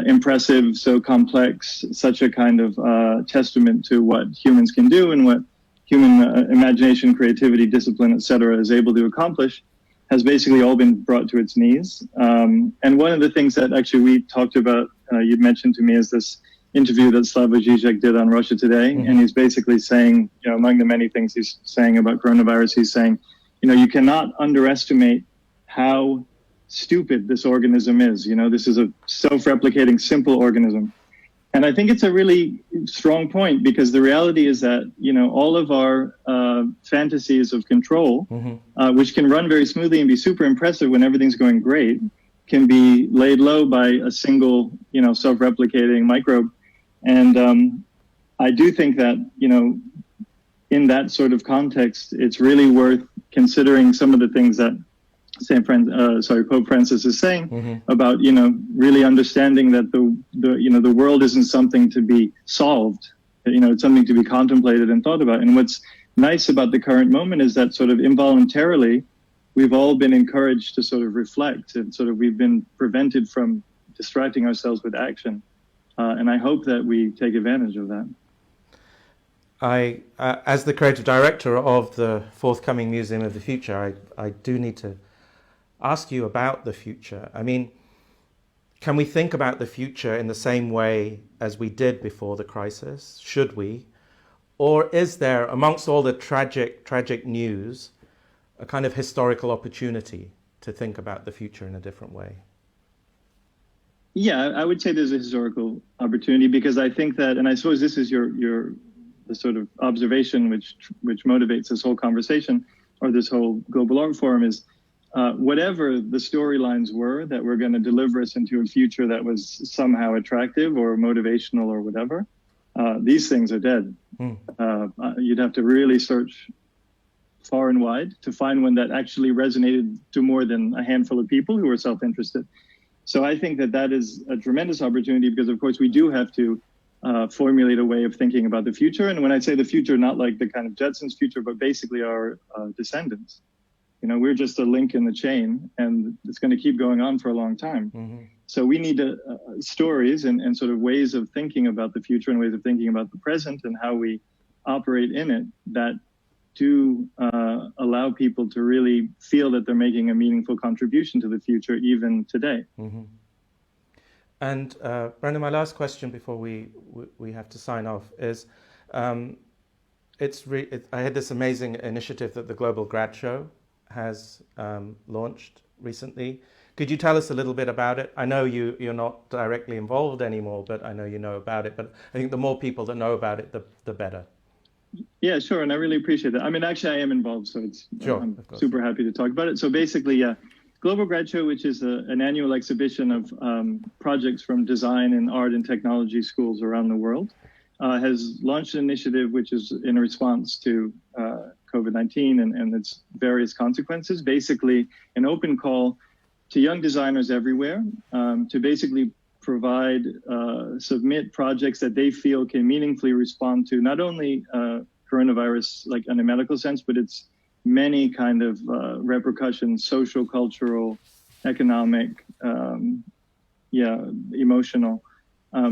impressive, so complex, such a kind of testament to what humans can do and what human imagination, creativity, discipline, etc., is able to accomplish, has basically all been brought to its knees. And one of the things that actually we talked about, you'd mentioned to me, is this interview that Slavoj Žižek did on Russia Today. Mm-hmm. And he's basically saying, among the many things he's saying about coronavirus, he's saying, you cannot underestimate how stupid this organism is. This is a self-replicating, simple organism. And I think it's a really strong point, because the reality is that, all of our fantasies of control, Mm-hmm. which can run very smoothly and be super impressive when everything's going great, can be laid low by a single, self-replicating microbe. And I do think that, in that sort of context, it's really worth considering some of the things that Pope Francis is saying, Mm-hmm. about, really understanding that the world isn't something to be solved, it's something to be contemplated and thought about. And what's nice about the current moment is that sort of involuntarily, we've all been encouraged to sort of reflect, and sort of we've been prevented from distracting ourselves with action. And I hope that we take advantage of that. I, as the creative director of the forthcoming Museum of the Future, I do need to ask you about the future. I mean, can we think about the future in the same way as we did before the crisis? Should we? Or is there, amongst all the tragic news, a kind of historical opportunity to think about the future in a different way? Yeah, I would say there's a historical opportunity because I think that, and I suppose this is the sort of observation which motivates this whole conversation or this whole Global Art Forum is whatever the storylines were that were going to deliver us into a future that was somehow attractive or motivational or whatever, these things are dead. You'd have to really search far and wide to find one that actually resonated to more than a handful of people who were self-interested. So I think that is a tremendous opportunity because, of course, we do have to formulate a way of thinking about the future. And when I say the future, not like the kind of Jetsons future, but basically our descendants. You know, we're just a link in the chain, and it's going to keep going on for a long time. So we need stories and sort of ways of thinking about the future and ways of thinking about the present and how we operate in it that do allow people to really feel that they're making a meaningful contribution to the future even today. And Brandon, my last question before we have to sign off is, I had this amazing initiative that the Global Grad Show has launched recently. Could you tell us a little bit about it? I know you're not directly involved anymore, but I know you know about it. But I think the more people that know about it, the better. Yeah, sure. And I really appreciate that. I mean, actually, I am involved, so I'm super happy to talk about it. So basically, Global Grad Show, which is an annual exhibition of projects from design and art and technology schools around the world, has launched an initiative which is in response to COVID-19 and its various consequences. Basically, an open call to young designers everywhere to basically provide, submit projects that they feel can meaningfully respond to not only coronavirus, like in a medical sense, but its many kind of repercussions, social, cultural, economic, emotional.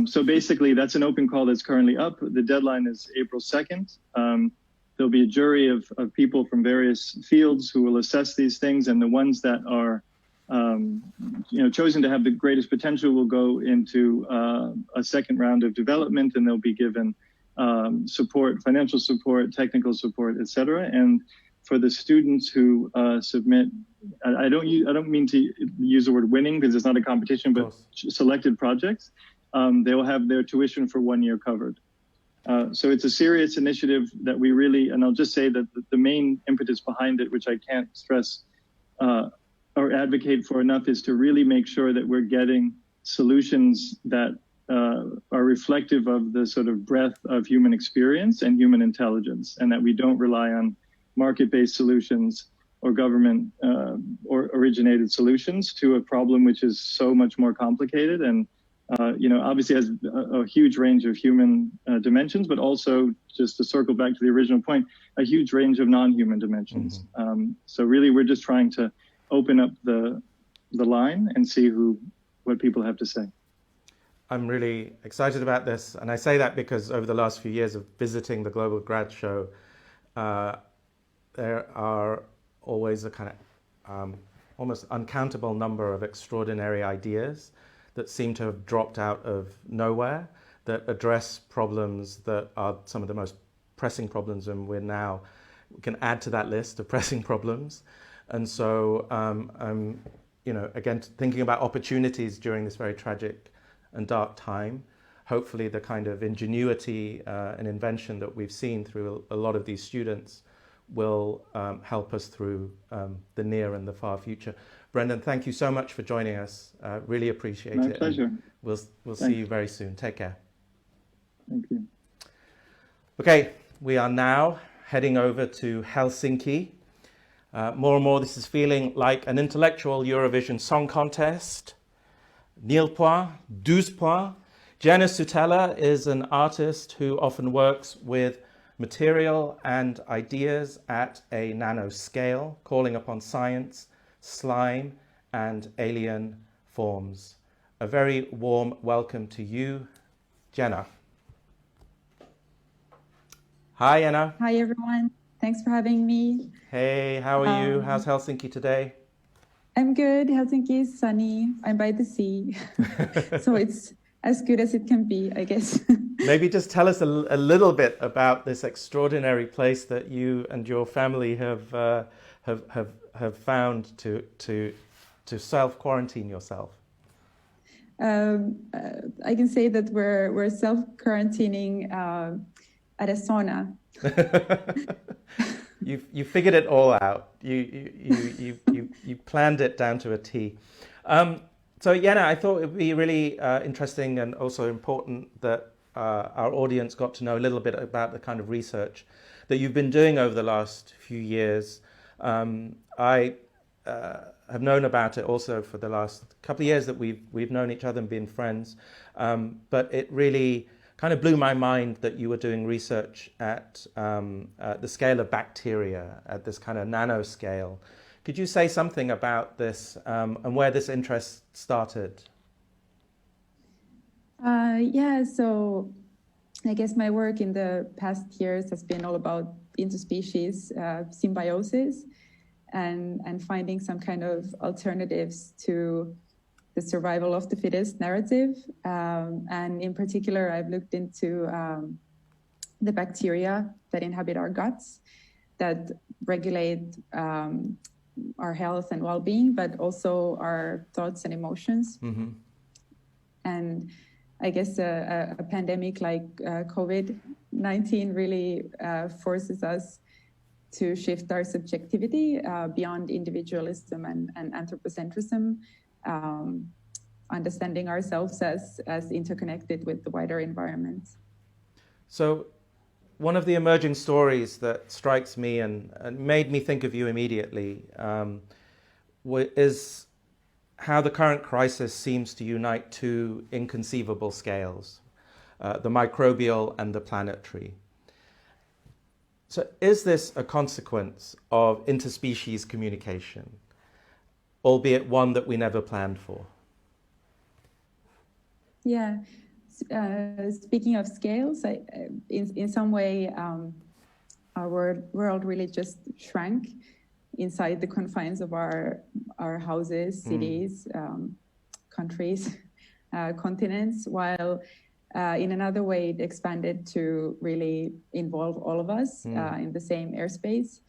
So basically, that's an open call that's currently up. The deadline is April 2nd. There'll be a jury of people from various fields who will assess these things, and the ones that are chosen to have the greatest potential will go into a second round of development, and they'll be given support, financial support, technical support, etc. And for the students who submit, I don't mean to use the word winning because it's not a competition, but selected projects, they will have their tuition for 1 year covered. So it's a serious initiative that we really, and I'll just say that the main impetus behind it, which I can't stress or advocate for enough, is to really make sure that we're getting solutions that are reflective of the sort of breadth of human experience and human intelligence, and that we don't rely on market-based solutions or government or originated solutions to a problem which is so much more complicated and obviously has a huge range of human dimensions, but also, just to circle back to the original point, a huge range of non-human dimensions. So really, we're just trying to open up the line and see what people have to say. I'm really excited about this, and I say that because over the last few years of visiting the Global Grad Show, there are always a kind of almost uncountable number of extraordinary ideas that seem to have dropped out of nowhere, that address problems that are some of the most pressing problems, and we can add to that list of pressing problems. And so, again, thinking about opportunities during this very tragic and dark time, hopefully the kind of ingenuity and invention that we've seen through a lot of these students will help us through the near and the far future. Brendan, thank you so much for joining us. Really appreciate it. My pleasure. We'll see you very soon. Take care. Thank you. Okay, we are now heading over to Helsinki. More and more, this is feeling like an intellectual Eurovision Song Contest. 9 points, 12 points. Jenna Sutela is an artist who often works with material and ideas at a nano scale, calling upon science, slime, and alien forms. A very warm welcome to you, Jenna. Hi, Jenna. Hi, everyone. Thanks for having me. Hey, how are you? How's Helsinki today? I'm good. Helsinki is sunny. I'm by the sea. So it's as good as it can be, I guess. Maybe just tell us a little bit about this extraordinary place that you and your family have found to self-quarantine yourself. I can say that we're self-quarantining at a sauna. You figured it all out. You planned it down to a T. So Jenna, I thought it would be really interesting and also important that our audience got to know a little bit about the kind of research that you've been doing over the last few years. I have known about it also for the last couple of years that we've known each other and been friends. But it really kind of blew my mind that you were doing research at the scale of bacteria, at this kind of nanoscale. Could you say something about this and where this interest started? Yeah, so I guess my work in the past years has been all about interspecies symbiosis and finding some kind of alternatives to the survival of the fittest narrative. And in particular, I've looked into the bacteria that inhabit our guts, that regulate our health and well-being, but also our thoughts and emotions. Mm-hmm. And I guess a pandemic like COVID-19 really forces us to shift our subjectivity beyond individualism and anthropocentrism, understanding ourselves as interconnected with the wider environment. So one of the emerging stories that strikes me and made me think of you immediately is how the current crisis seems to unite two inconceivable scales, the microbial and the planetary. So is this a consequence of interspecies communication, albeit one that we never planned for? Yeah, speaking of scales, in some way, our world really just shrank inside the confines of our houses, cities, countries, continents, while in another way it expanded to really involve all of us in the same airspace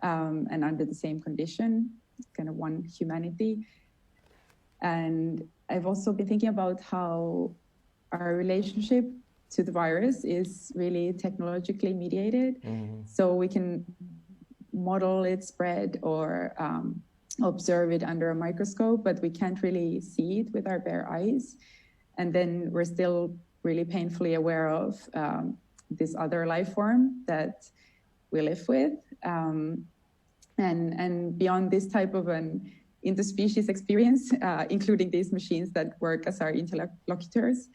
and under the same condition, kind of one humanity. And I've also been thinking about how our relationship to the virus is really technologically mediated. So we can model its spread or observe it under a microscope, but we can't really see it with our bare eyes. And then we're still really painfully aware of this other life form that we live with. And beyond this type of an interspecies experience, including these machines that work as our interlocutors,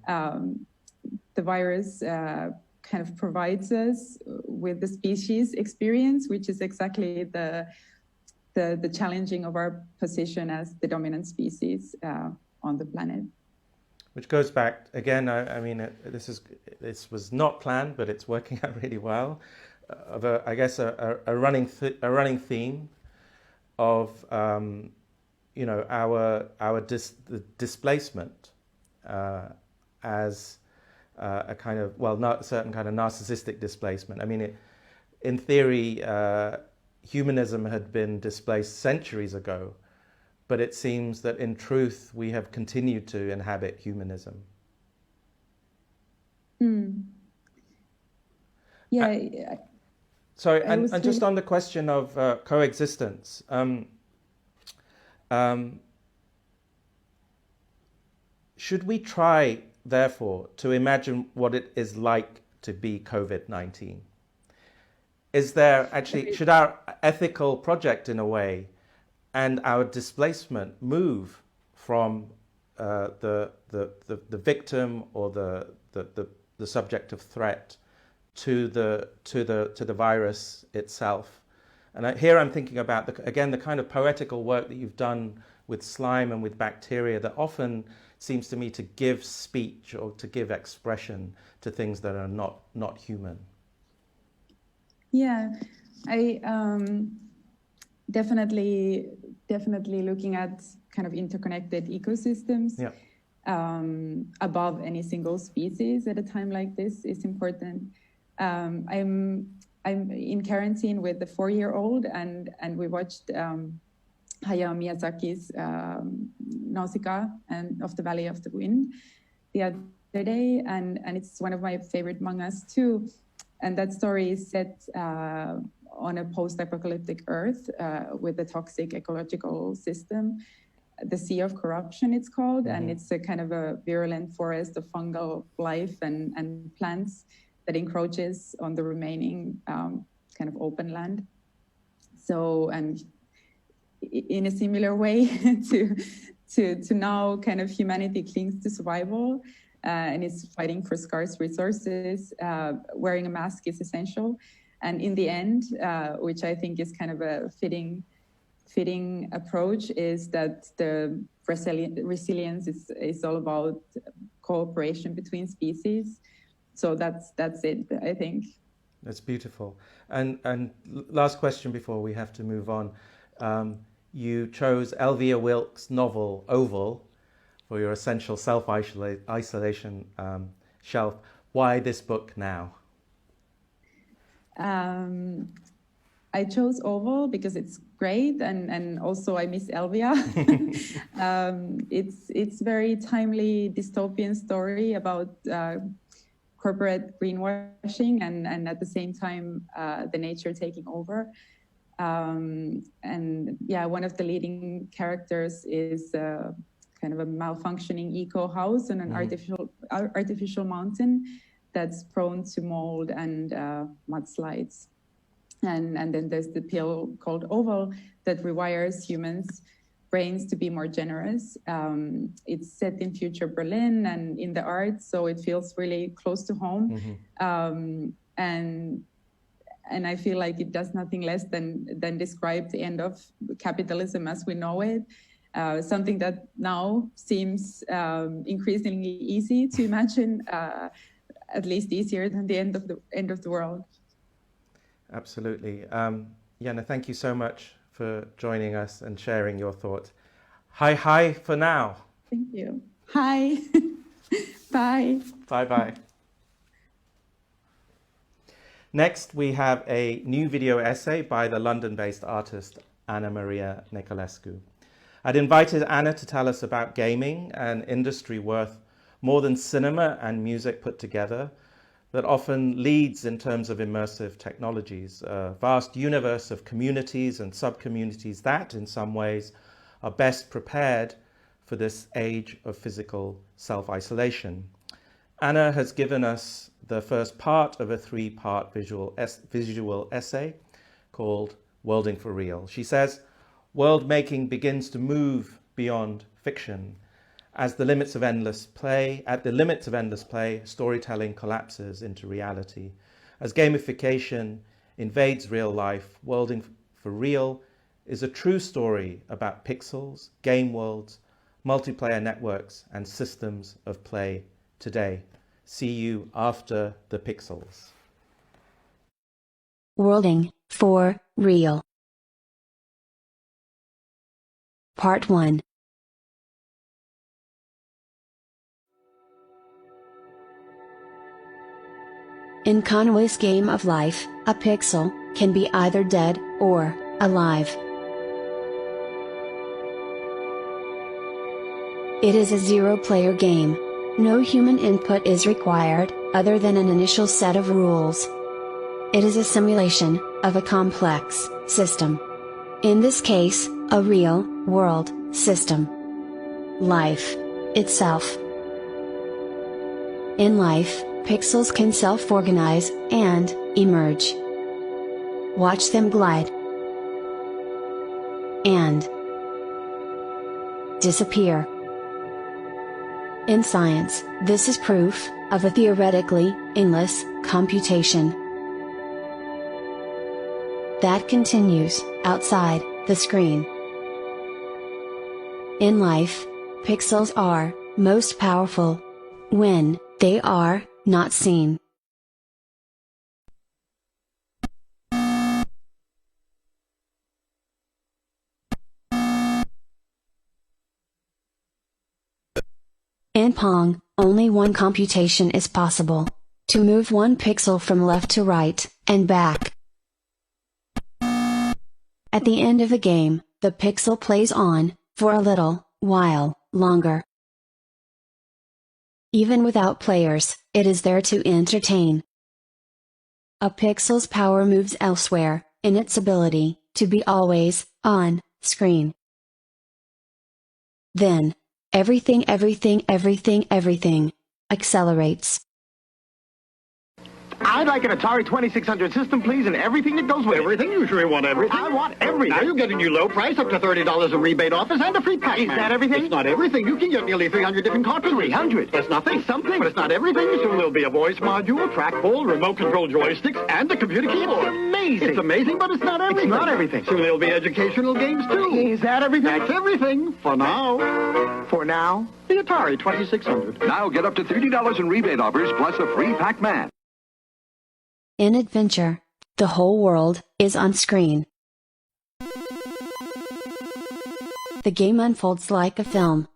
the virus kind of provides us with the species experience, which is exactly the challenging of our position as the dominant species on the planet. Which goes back again. I mean, this was not planned, but it's working out really well. Of I guess a running theme of you know our displacement as a kind of not a certain kind of narcissistic displacement. I mean, in theory, humanism had been displaced centuries ago. But it seems that in truth, we have continued to inhabit humanism. Yeah. Sorry, and just on the question of coexistence, should we try, therefore, to imagine what it is like to be COVID-19? Is there actually, should our ethical project, in a way, and our displacement move from the victim or the subject of threat to the virus itself? And here I'm thinking about the kind of poetical work that you've done with slime and with bacteria that often seems to me to give speech or to give expression to things that are not human. Yeah, I definitely looking at kind of interconnected ecosystems above any single species at a time like this is important. I'm in quarantine with the 4-year-old and we watched Hayao Miyazaki's Nausicaa and of the Valley of the Wind the other day, and it's one of my favorite mangas too. And that story is set on a post-apocalyptic Earth with a toxic ecological system, the Sea of Corruption it's called, and it's a kind of a virulent forest of fungal life and plants that encroaches on the remaining kind of open land. So, and in a similar way to now, kind of humanity clings to survival and is fighting for scarce resources. Wearing a mask is essential. And in the end, which I think is kind of a fitting approach, is that the resilience is all about cooperation between species. So that's it, I think. That's beautiful. And last question before we have to move on. You chose Elvia Wilkes' novel Oval for your essential self-isolation shelf. Why this book now? I chose Oval because it's great, and also I miss Elvia. It's very timely dystopian story about corporate greenwashing and at the same time the nature taking over. And yeah, one of the leading characters is kind of a malfunctioning eco house on an artificial mountain that's prone to mold and mudslides. And then there's the pill called Oval that rewires humans' brains to be more generous. It's set in future Berlin and in the arts, so it feels really close to home. And I feel like it does nothing less than describe the end of capitalism as we know it. Something that now seems increasingly easy to imagine, at least easier than the end of the world. Absolutely. Jenna, thank you so much for joining us and sharing your thoughts. Hi for now. Thank you. Hi. Bye. Bye-bye. Next, we have a new video essay by the London-based artist Anna Maria Nicolaescu. I'd invited Anna to tell us about gaming, an industry worth more than cinema and music put together, that often leads in terms of immersive technologies, a vast universe of communities and sub-communities that, in some ways, are best prepared for this age of physical self-isolation. Anna has given us the first part of a three-part visual essay called Worlding for Real. She says, world making begins to move beyond fiction. At the limits of endless play, storytelling collapses into reality. As gamification invades real life, Worlding for Real is a true story about pixels, game worlds, multiplayer networks, and systems of play today. See you after the pixels. Worlding for Real. Part 1. In Conway's game of life, a pixel can be either dead or alive. It is a zero-player game. No human input is required, other than an initial set of rules. It is a simulation of a complex system. In this case, a real-world system. Life itself. In life, pixels can self-organize and emerge. Watch them glide and disappear. In science, this is proof of a theoretically endless computation that continues outside the screen. In life, pixels are most powerful when they are not seen. In Pong, only one computation is possible. To move one pixel from left to right, and back. At the end of the game, the pixel plays on, for a little while longer. Even without players, it is there to entertain. A pixel's power moves elsewhere, in its ability to be always on screen. Then, everything accelerates. I'd like an Atari 2600 system, please, and everything that goes with it. Everything? You sure want everything? I want everything. Now you get a new low price, up to $30 in rebate offers, and a free pack. Is that everything? It's not everything. You can get nearly 300 different cartridges. 300? That's nothing. Something, but it's not everything. Soon there'll be a voice module, trackball, remote control joysticks, and a computer keyboard. It's amazing. It's amazing, but it's not everything. It's not everything. Soon there'll be educational games, too. Is that everything? That's everything. For now. For now? The Atari 2600. Now get up to $30 in rebate offers, plus a free Pac-Man. In adventure, the whole world is on screen. The game unfolds like a film,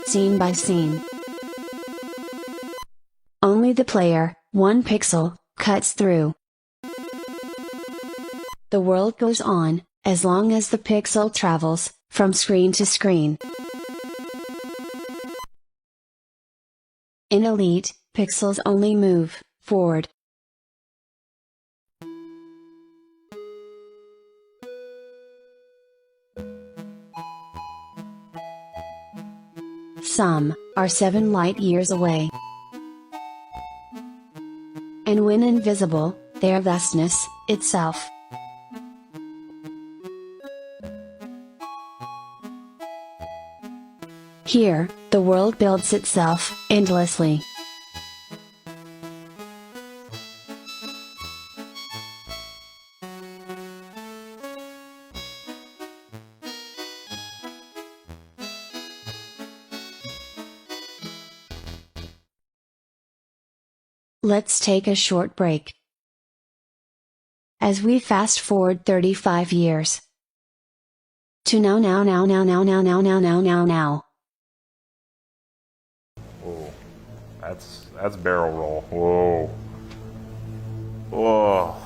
scene by scene. Only the player, one pixel, cuts through. The world goes on, as long as the pixel travels, from screen to screen. In Elite, pixels only move forward. Some are 7 light years away. And when invisible, they are vastness itself. Here, the world builds itself endlessly. Let's take a short break. As we fast forward 35 years. To now. Whoa, that's barrel roll. Whoa. Whoa.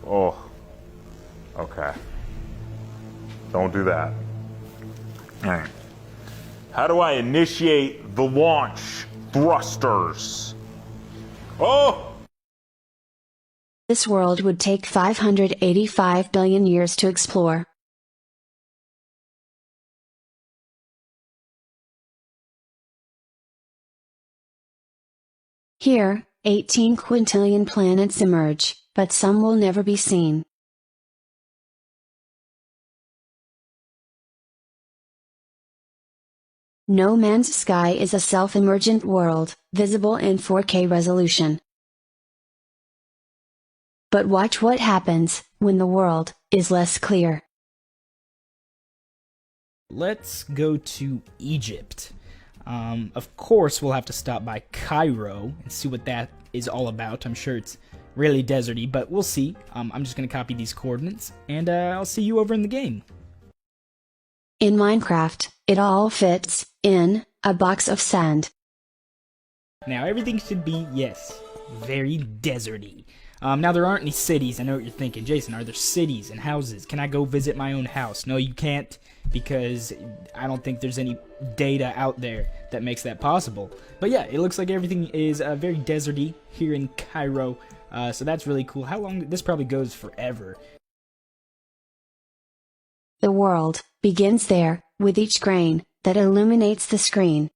Oh. Okay. Don't do that. All right. How do I initiate the launch thrusters? Oh! This world would take 585 billion years to explore. Here, 18 quintillion planets emerge, but some will never be seen. No Man's Sky is a self-emergent world, visible in 4K resolution. But watch what happens when the world is less clear. Let's go to Egypt. Of course, we'll have to stop by Cairo and see what that is all about. I'm sure it's really deserty, but we'll see. I'm just going to copy these coordinates, and I'll see you over in the game. In Minecraft, it all fits in a box of sand. Now, everything should be, yes, very deserty. Now, there aren't any cities. I know what you're thinking. Jason, are there cities and houses? Can I go visit my own house? No, you can't, because I don't think there's any data out there that makes that possible. But yeah, it looks like everything is very deserty here in Cairo, so that's really cool. How long? This probably goes forever. The world begins there, with each grain that illuminates the screen.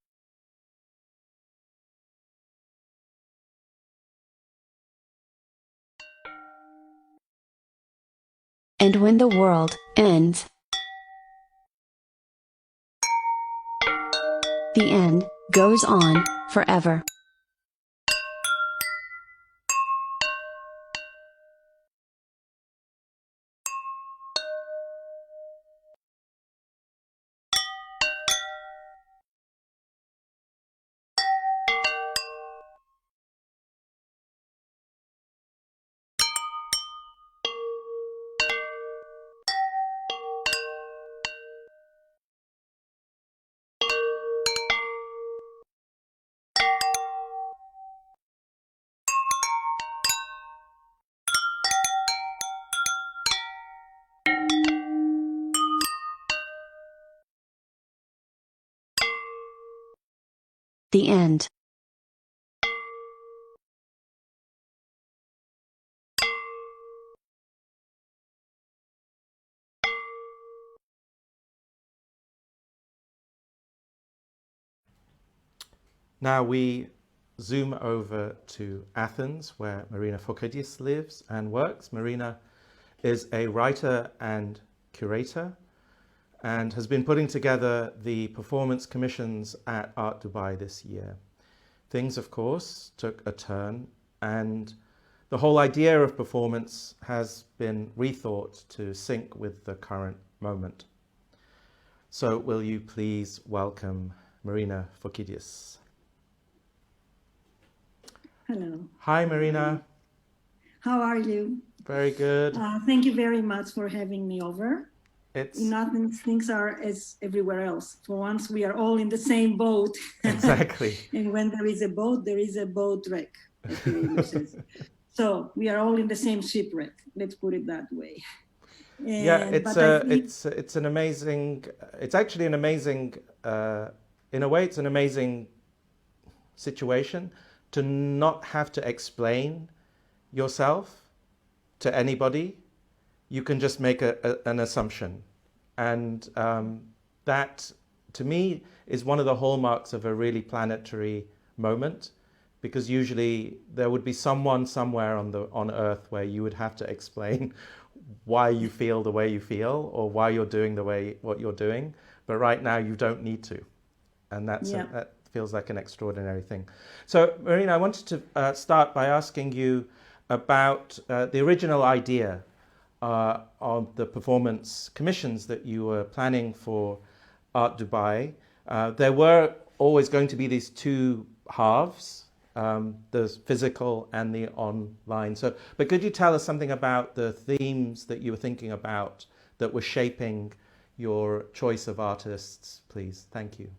And when the world ends, the end goes on forever. The end. Now we zoom over to Athens, where Marina Fokidis lives and works. Marina is a writer and curator and has been putting together the performance commissions at Art Dubai this year. Things, of course, took a turn, and the whole idea of performance has been rethought to sync with the current moment. So will you please welcome Marina Fokidis. Hello. Hi, Marina. How are you? Very good. Thank you very much for having me over. It's in Athens, things are as everywhere else. For once, we are all in the same boat. Exactly. And when there is a boat wreck, as the English says. So we are all in the same shipwreck. Let's put it that way. And, yeah, it's an amazing. It's actually an amazing. In a way, it's an amazing situation to not have to explain yourself to anybody. You can just make an assumption. And that, to me, is one of the hallmarks of a really planetary moment, because usually there would be someone somewhere on Earth where you would have to explain why you feel the way you feel or why you're doing what you're doing. But right now, you don't need to. And that feels like an extraordinary thing. So, Marina, I wanted to start by asking you about the original idea of the performance commissions that you were planning for Art Dubai. There were always going to be these two halves, the physical and the online. But could you tell us something about the themes that you were thinking about that were shaping your choice of artists, please? Thank you.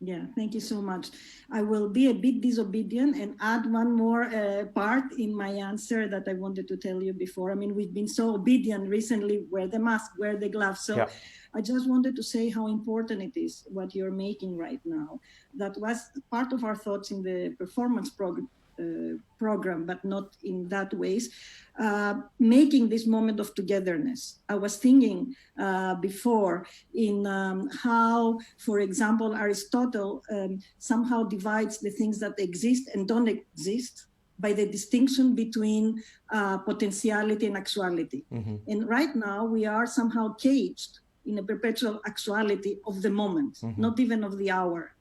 Yeah, thank you so much. I will be a bit disobedient and add one more part in my answer that I wanted to tell you before. I mean, we've been so obedient recently, wear the mask, wear the gloves. So I just wanted to say how important it is, what you're making right now. That was part of our thoughts in the performance program, but not in that ways, making this moment of togetherness. I was thinking before in how, for example, Aristotle somehow divides the things that exist and don't exist by the distinction between potentiality and actuality. Mm-hmm. And right now we are somehow caged in a perpetual actuality of the moment, mm-hmm. not even of the hour.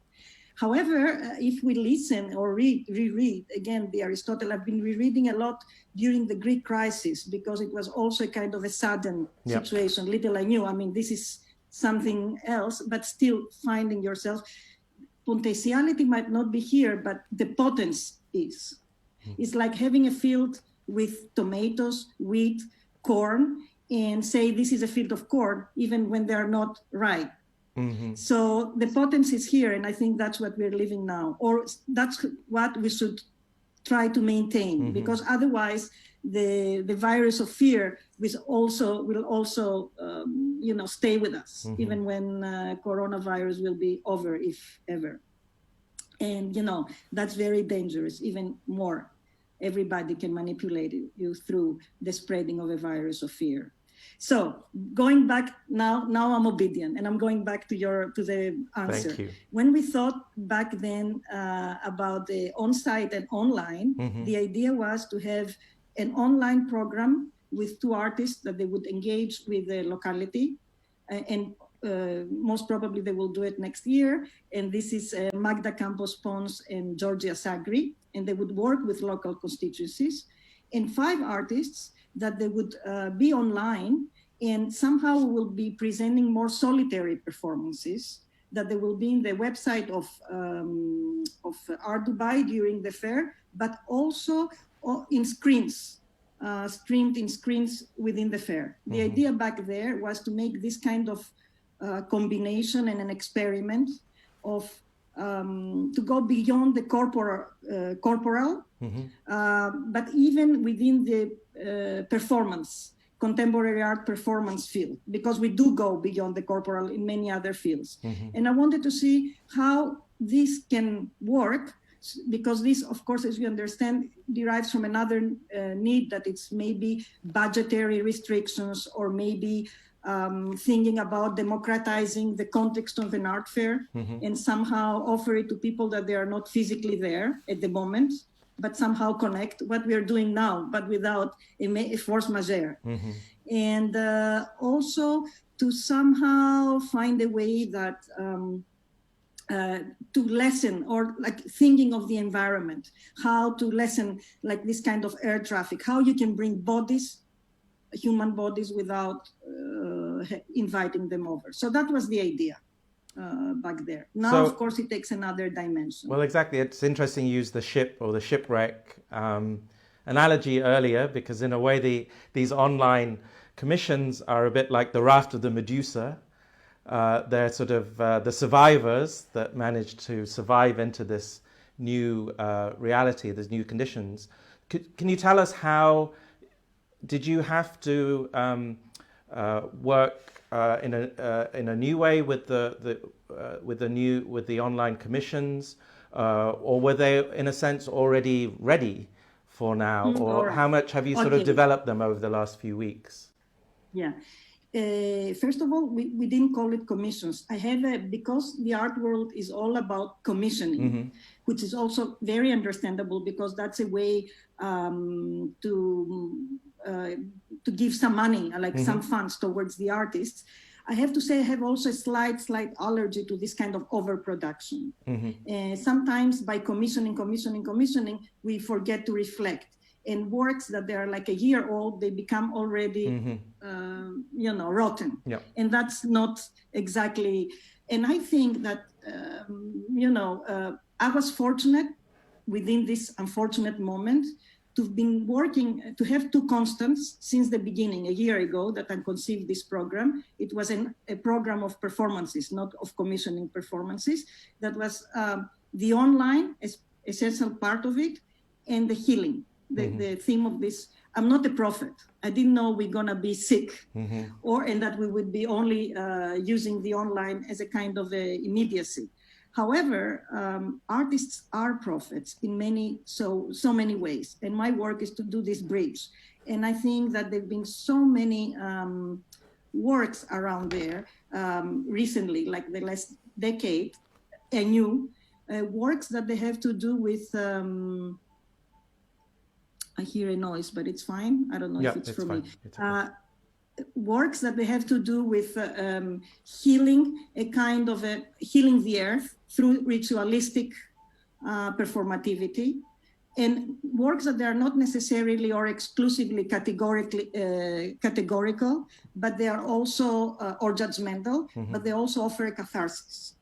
However, if we listen or reread, again, the Aristotle, I've been rereading a lot during the Greek crisis because it was also a kind of a sudden situation. Little I knew, I mean, this is something else, but still finding yourself. Potentiality might not be here, but the potence is. It's like having a field with tomatoes, wheat, corn, and say this is a field of corn, even when they're not ripe. Mm-hmm. So the potence is here, and I think that's what we're living now, or that's what we should try to maintain, mm-hmm. because otherwise the virus of fear will also stay with us, mm-hmm. even when coronavirus will be over, if ever. And that's very dangerous, even more. Everybody can manipulate you through the spreading of a virus of fear. So going back now I'm obedient, and I'm going back to the answer. Thank you. When we thought back then about the on-site and online, mm-hmm. the idea was to have an online program with two artists that they would engage with the locality, and most probably they will do it next year. And this is Magda Campos Pons and Georgia Sagri, and they would work with local constituencies, and 5 artists that they would be online, and somehow will be presenting more solitary performances that they will be in the website of Art Dubai during the fair, but also in screens, streamed in screens within the fair. Mm-hmm. The idea back there was to make this kind of combination and an experiment of to go beyond the corporal, mm-hmm. But even within the performance, contemporary art performance field, because we do go beyond the corporal in many other fields. Mm-hmm. And I wanted to see how this can work, because this, of course, as you understand, derives from another need, that it's maybe budgetary restrictions, or maybe thinking about democratizing the context of an art fair and somehow offer it to people that they are not physically there at the moment, but somehow connect what we are doing now, but without a force majeure. And also to somehow find a way that to lessen, or like thinking of the environment, how to lessen like this kind of air traffic, how you can bring bodies, human bodies, without inviting them over. So that was the idea back there. Now, So, of course, it takes another dimension. well, exactly. It's interesting you used the ship or the shipwreck analogy earlier, because in a way these online commissions are a bit like the raft of the Medusa. They're sort of the survivors that managed to survive into this new reality, these new conditions. Can you tell us how did you have to work in a new way with the online commissions, or were they in a sense already ready for now, or right. how much have you sort of developed them over the last few weeks? Yeah. First of all, we didn't call it commissions. Because the art world is all about commissioning, which is also very understandable, because that's a way to give some money, like some funds towards the artists. I have to say I have also a slight allergy to this kind of overproduction. Sometimes by commissioning, we forget to reflect. And works that they are like a year old, they become already, rotten. Yep. And that's not exactly. And I think that, I was fortunate within this unfortunate moment to have been working, to have two constants since the beginning, a year ago, that I conceived this program. It was a program of performances, not of commissioning performances. That was the online, essential part of it, and the healing. The theme of this, I'm not a prophet. I didn't know we're gonna be sick, and that we would be only using the online as a kind of immediacy. However, artists are prophets in so many ways, and my work is to do this bridge. And I think that there've been so many works around there recently, like the last decade, new works that they have to do with. I hear a noise, but it's fine. I don't know if it's from me. Works that they have to do with healing, a kind of healing the earth through ritualistic performativity, and works that they are not necessarily or exclusively categorical, but they are also or judgmental, but they also offer a catharsis.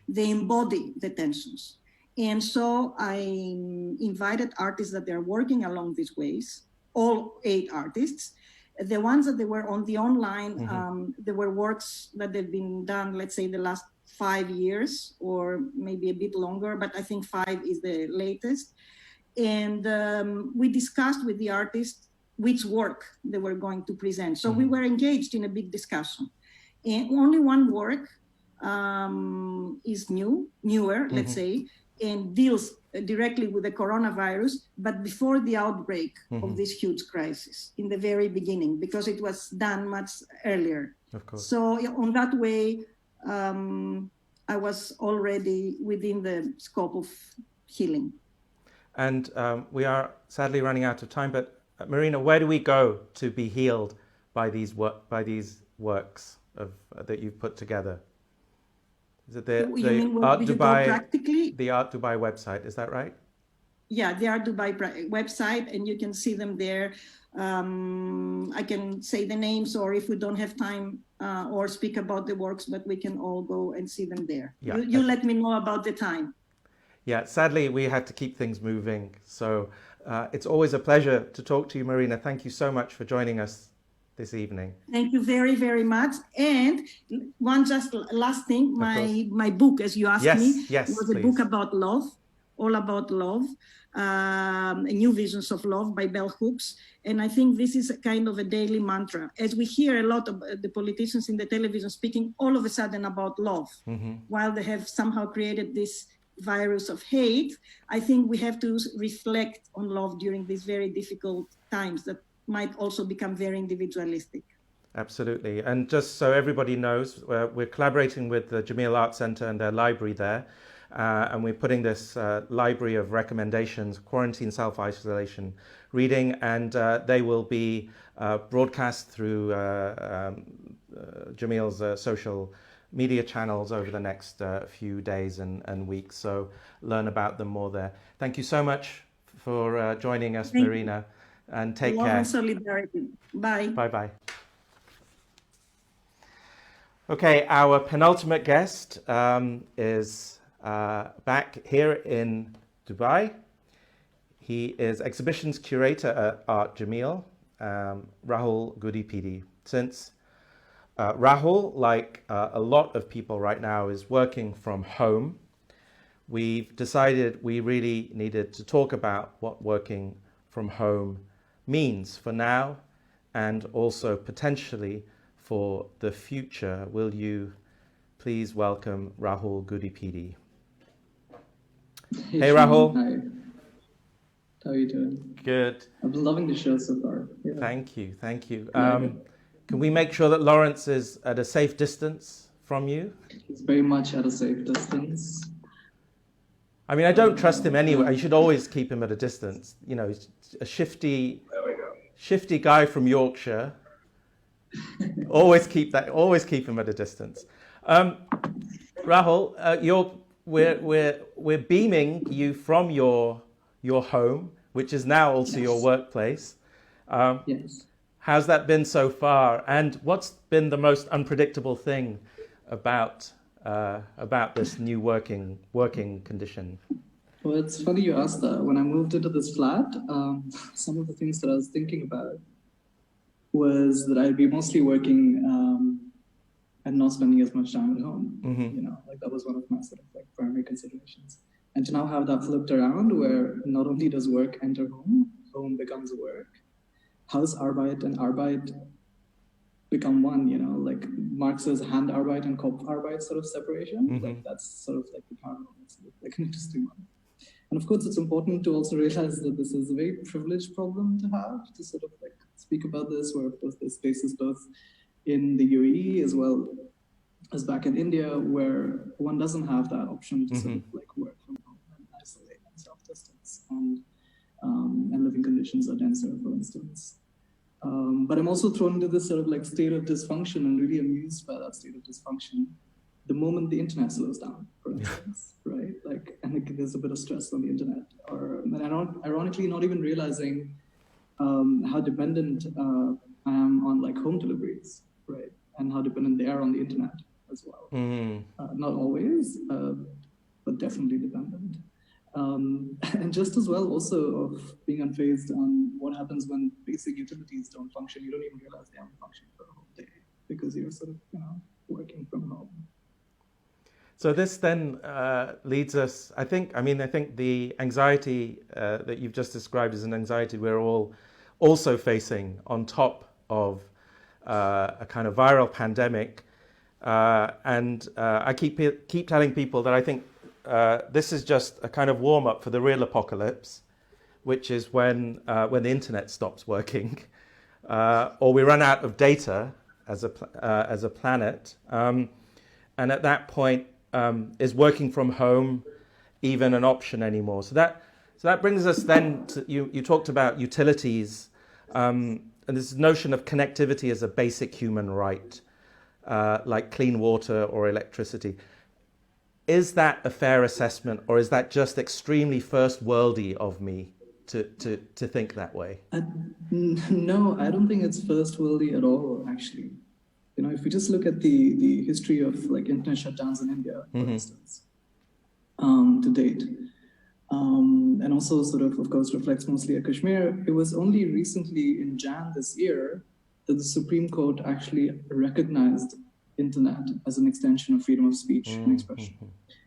They embody the tensions. And so I invited artists that they're working along these ways, all 8 artists. The ones that they were on the online, there were works that they've been done, let's say the last 5 years, or maybe a bit longer, but I think 5 is the latest. And we discussed with the artists which work they were going to present. So we were engaged in a big discussion. And only one work is newer, let's say, and deals directly with the coronavirus, but before the outbreak of this huge crisis, in the very beginning, because it was done much earlier. Of course. So on that way, I was already within the scope of healing. And we are sadly running out of time, but Marina, where do we go to be healed by these works that you've put together? Is it the Art Dubai website? Is that right? Yeah, the Art Dubai website, and you can see them there. I can say the names, or if we don't have time or speak about the works, but we can all go and see them there. Yeah, you let me know about the time. Yeah, sadly, we had to keep things moving. So it's always a pleasure to talk to you, Marina. Thank you so much for joining us this evening. Thank you very, very much. And one just last thing, my book, as you asked me, was a book about love, all about love, New Visions of Love by Bell Hooks. And I think this is a kind of a daily mantra. As we hear a lot of the politicians in the television speaking all of a sudden about love, while they have somehow created this virus of hate, I think we have to reflect on love during these very difficult times that might also become very individualistic. Absolutely. And just so everybody knows, we're collaborating with the Jameel Art Centre and their library there. And we're putting this library of recommendations, quarantine, self-isolation, reading, and they will be broadcast through Jameel's social media channels over the next few days and weeks. So learn about them more there. Thank you so much for joining us, Marina, and take care. Love and solidarity. Bye. Bye-bye. Okay, our penultimate guest is back here in Dubai. He is exhibitions curator at Art Jameel, Rahul Gudipudi. Since Rahul, like a lot of people right now, is working from home, we've decided we really needed to talk about what working from home means for now and also potentially for the future. Will you please welcome Rahul Gudipudi? Hey Rahul. Hi. How are you doing? Good. I've been loving the show so far. Yeah. Thank you. Can we make sure that Lawrence is at a safe distance from you? He's very much at a safe distance. I mean, I don't trust him anyway. You should always keep him at a distance. You know, he's a shifty guy from Yorkshire. Always keep him at a distance. Rahul, we're beaming you from your home, which is now also your workplace. Yes. How's that been so far? And what's been the most unpredictable thing about this new working condition? Well, it's funny you asked that. When I moved into this flat, some of the things that I was thinking about was that I'd be mostly working and not spending as much time at home. Mm-hmm. You know, like that was one of my sort of like primary considerations. And to now have that flipped around, where not only does work enter home becomes work. Hausarbeit and Arbeit become one, you know, like Marx's Handarbeit and Kopfarbeit sort of separation. Mm-hmm. Like that's sort of like the parallel. It's like an interesting one. And of course, it's important to also realize that this is a very privileged problem to have, to sort of like speak about this, where of course there's spaces both in the UAE as well as back in India, where one doesn't have that option to sort of like work from home and isolate and self-distance and living conditions are denser, for instance. But I'm also thrown into this sort of like state of dysfunction and really amused by that state of dysfunction the moment the internet slows down, for instance, right? Like, and like, there's a bit of stress on the internet, ironically not even realizing how dependent I am on like home deliveries, right? And how dependent they are on the internet as well. Not always, but definitely dependent. And just as well also of being unfazed on what happens when basic utilities don't function. You don't even realize they haven't functioned for a whole day because you're sort of, you know, working from home. So this then leads us, I think the anxiety that you've just described is an anxiety we're all also facing on top of a kind of viral pandemic. And I keep telling people that I think this is just a kind of warm-up for the real apocalypse, which is when the internet stops working, or we run out of data as a planet, and at that point, is working from home even an option anymore? So that brings us then to you talked about utilities, and this notion of connectivity as a basic human right, like clean water or electricity. Is that a fair assessment, or is that just extremely first worldy of me to think that way? No, I don't think it's first worldy at all, actually. You know, if we just look at the history of like internet shutdowns in India, for instance, to date, and also sort of course, reflects mostly at Kashmir, it was only recently in Jan this year that the Supreme Court actually recognized internet as an extension of freedom of speech and expression.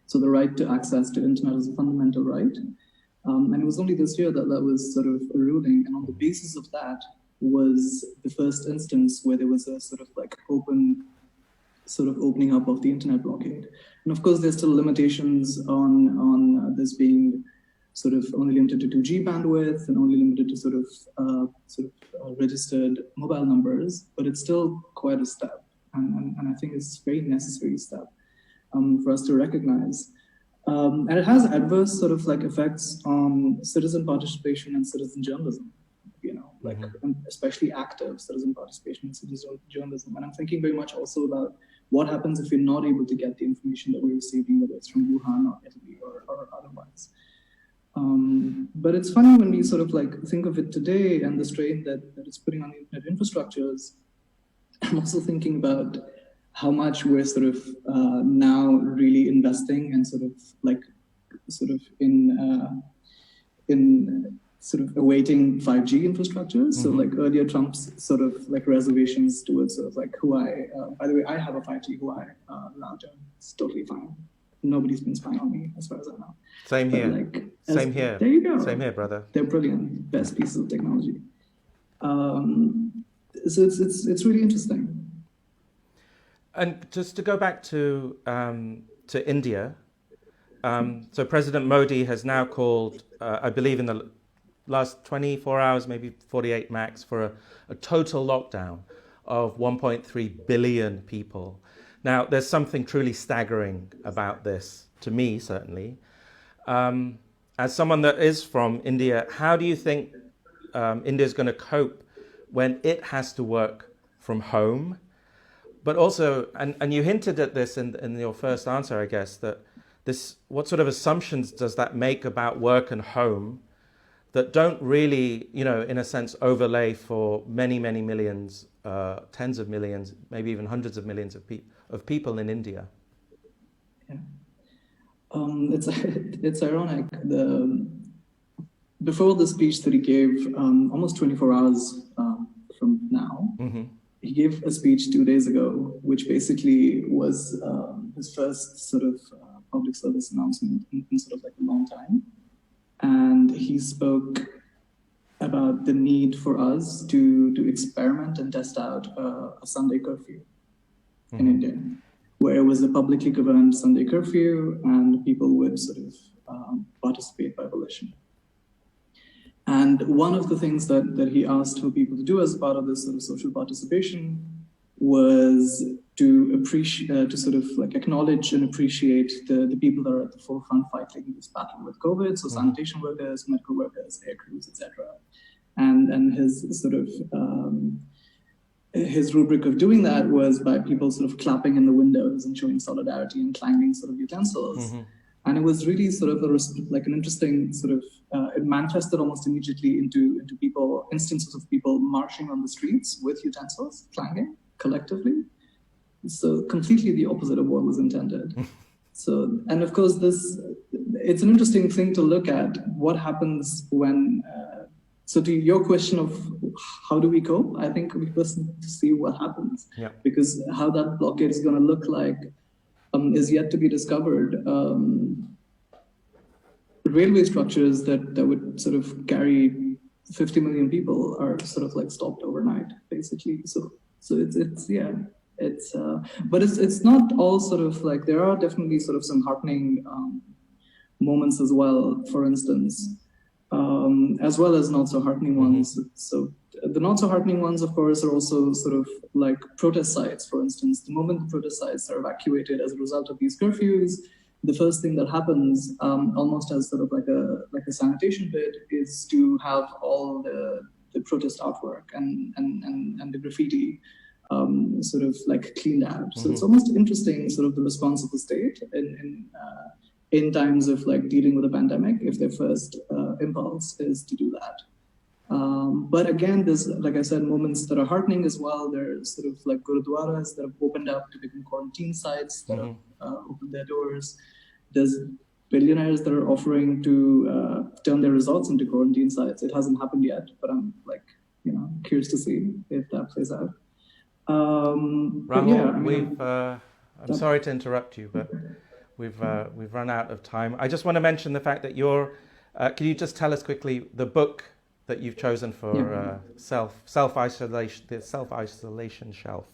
So the right to access to internet is a fundamental right. And it was only this year that was sort of a ruling. And on the basis of that was the first instance where there was a sort of like open sort of opening up of the internet blockade. And of course, there's still limitations on this being sort of only limited to 2G bandwidth and only limited to sort of registered mobile numbers, but it's still quite a step. And I think it's a very necessary step for us to recognize. And it has adverse sort of like effects on citizen participation and citizen journalism, like especially active citizen participation in citizen journalism. And I'm thinking very much also about what happens if we're not able to get the information that we're receiving, whether it's from Wuhan or Italy or otherwise. But it's funny when we sort of like think of it today and the strain that it's putting on the internet infrastructures. I'm also thinking about how much we're sort of now really investing and sort of in awaiting 5G infrastructure. So like earlier Trump's sort of like reservations towards sort of like Huawei. By the way, I have a 5G Huawei router. It's totally fine. Nobody's been spying on me as far as I know. Same here. Same here. There you go. Same here, brother. They're brilliant. Best pieces of technology. So it's really interesting. And just to go back to India, so President Modi has now called, I believe in the last 24 hours, maybe 48 max, for a total lockdown of 1.3 billion people. Now, there's something truly staggering about this, to me certainly. As someone that is from India, how do you think India is going to cope when it has to work from home? But also, and you hinted at this in your first answer, I guess, that what sort of assumptions does that make about work and home that don't really, in a sense, overlay for many, many millions, tens of millions, maybe even hundreds of millions of people in India? Yeah. It's ironic. Before the speech that he gave, almost 24 hours from now, he gave a speech 2 days ago, which basically was his first sort of public service announcement in sort of like a long time. And he spoke about the need for us to experiment and test out a Sunday curfew in India, where it was a publicly governed Sunday curfew and people would sort of participate by volition. And one of the things that he asked for people to do as part of this sort of social participation was to appreciate, to sort of like acknowledge and appreciate the people that are at the forefront fighting this battle with COVID. So sanitation workers, medical workers, air crews, etc. And his sort of his rubric of doing that was by people sort of clapping in the windows and showing solidarity and clanging sort of utensils. And it was really sort of like an interesting sort of, it manifested almost immediately into instances of people marching on the streets with utensils, clanging collectively. So completely the opposite of what was intended. So, and of course it's an interesting thing to look at what happens when, so to your question of how do we cope, I think we first need to see what happens. Yeah. Because how that blockade is going to look like is yet to be discovered. Railway structures that would sort of carry 50 million people are sort of like stopped overnight, basically. So but it's not all sort of like, there are definitely sort of some heartening moments as well, for instance, as well as not so heartening ones. So the not so heartening ones, of course, are also sort of like protest sites, for instance. The moment the protest sites are evacuated as a result of these curfews, the first thing that happens, almost as sort of like a sanitation bid, is to have all the protest artwork and the graffiti sort of like cleaned out. So it's almost interesting, sort of the response of the state in times of like dealing with a pandemic, if their first impulse is to do that. But again, there's, like I said, moments that are heartening as well. There's sort of like gurudwaras that have opened up to become quarantine sites that have opened their doors. There's billionaires that are offering to turn their resorts into quarantine sites. It hasn't happened yet, but I'm like, curious to see if that plays out. Rahul, I'm sorry to interrupt you, but we've run out of time. I just want to mention the fact that can you just tell us quickly the book that you've chosen for self-isolation, the self-isolation shelf?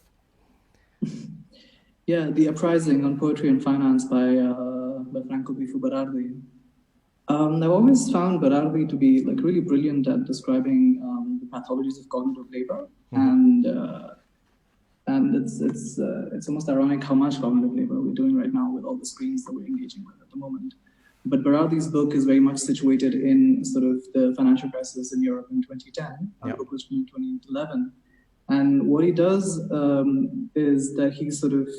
Yeah, The Uprising on Poetry and Finance by Franco Bifu Berardi. I've always found Berardi to be like really brilliant at describing the pathologies of cognitive labor, and it's almost ironic how much cognitive labor we're doing right now with all the screens that we're engaging with at the moment. But Berardi's book is very much situated in sort of the financial crisis in Europe in 2010. The book was in 2011. And what he does is that he sort of,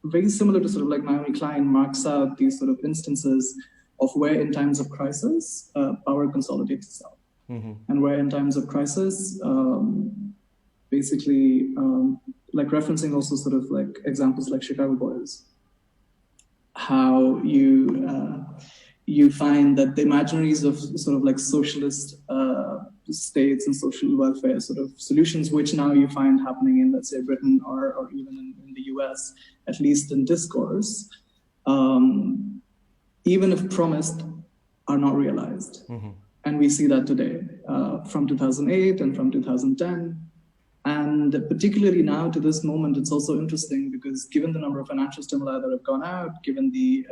very similar to sort of like Naomi Klein, marks out these sort of instances of where in times of crisis, power consolidates itself. And where in times of crisis, basically, like referencing also sort of like examples like Chicago Boys, how you find that the imaginaries of sort of like socialist states and social welfare sort of solutions, which now you find happening in, let's say, Britain or even in the US, at least in discourse, even if promised, are not realized. And we see that today from 2008 and from 2010. And particularly now to this moment, it's also interesting because given the number of financial stimuli that have gone out, given the,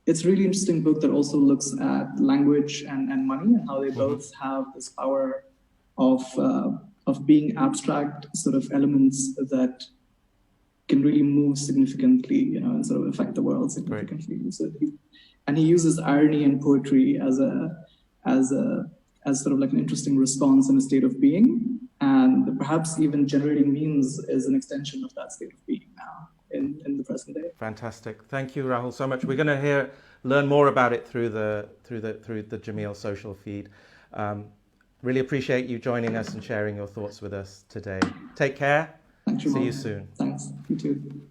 it's a really interesting book that also looks at language and money and how they both have this power of being abstract sort of elements that can really move significantly, you know, and sort of affect the world significantly. So and he uses irony and poetry as sort of like an interesting response in a state of being, and perhaps even generating memes is an extension of that state of being now in the present day. Fantastic. Thank you, Rahul, so much. We're going to learn more about it through the Jameel social feed. Really appreciate you joining us and sharing your thoughts with us today. Take care. Thank you. See you soon. Thanks. You too.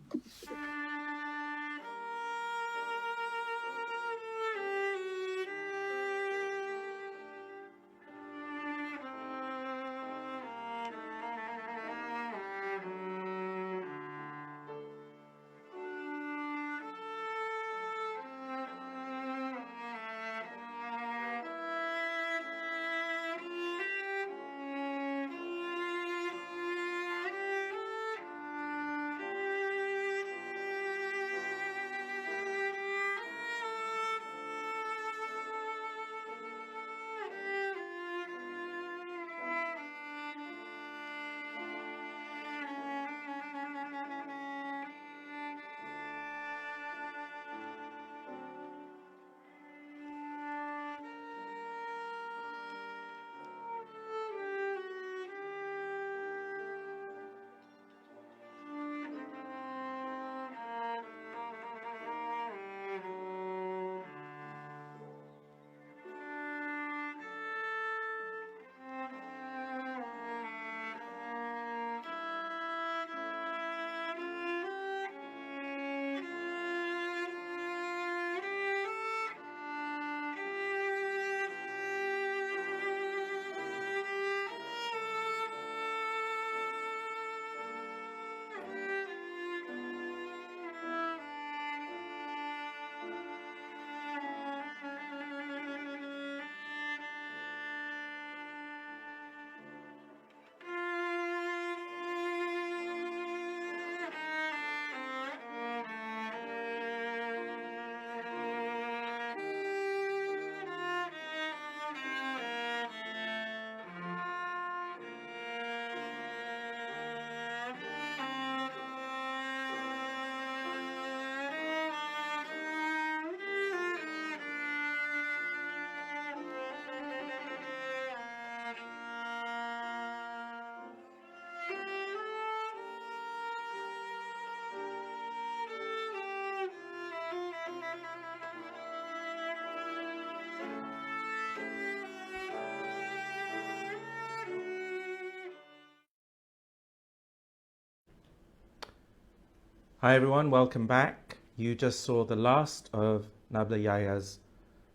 Hi everyone, welcome back. You just saw the last of Nabla Yayha's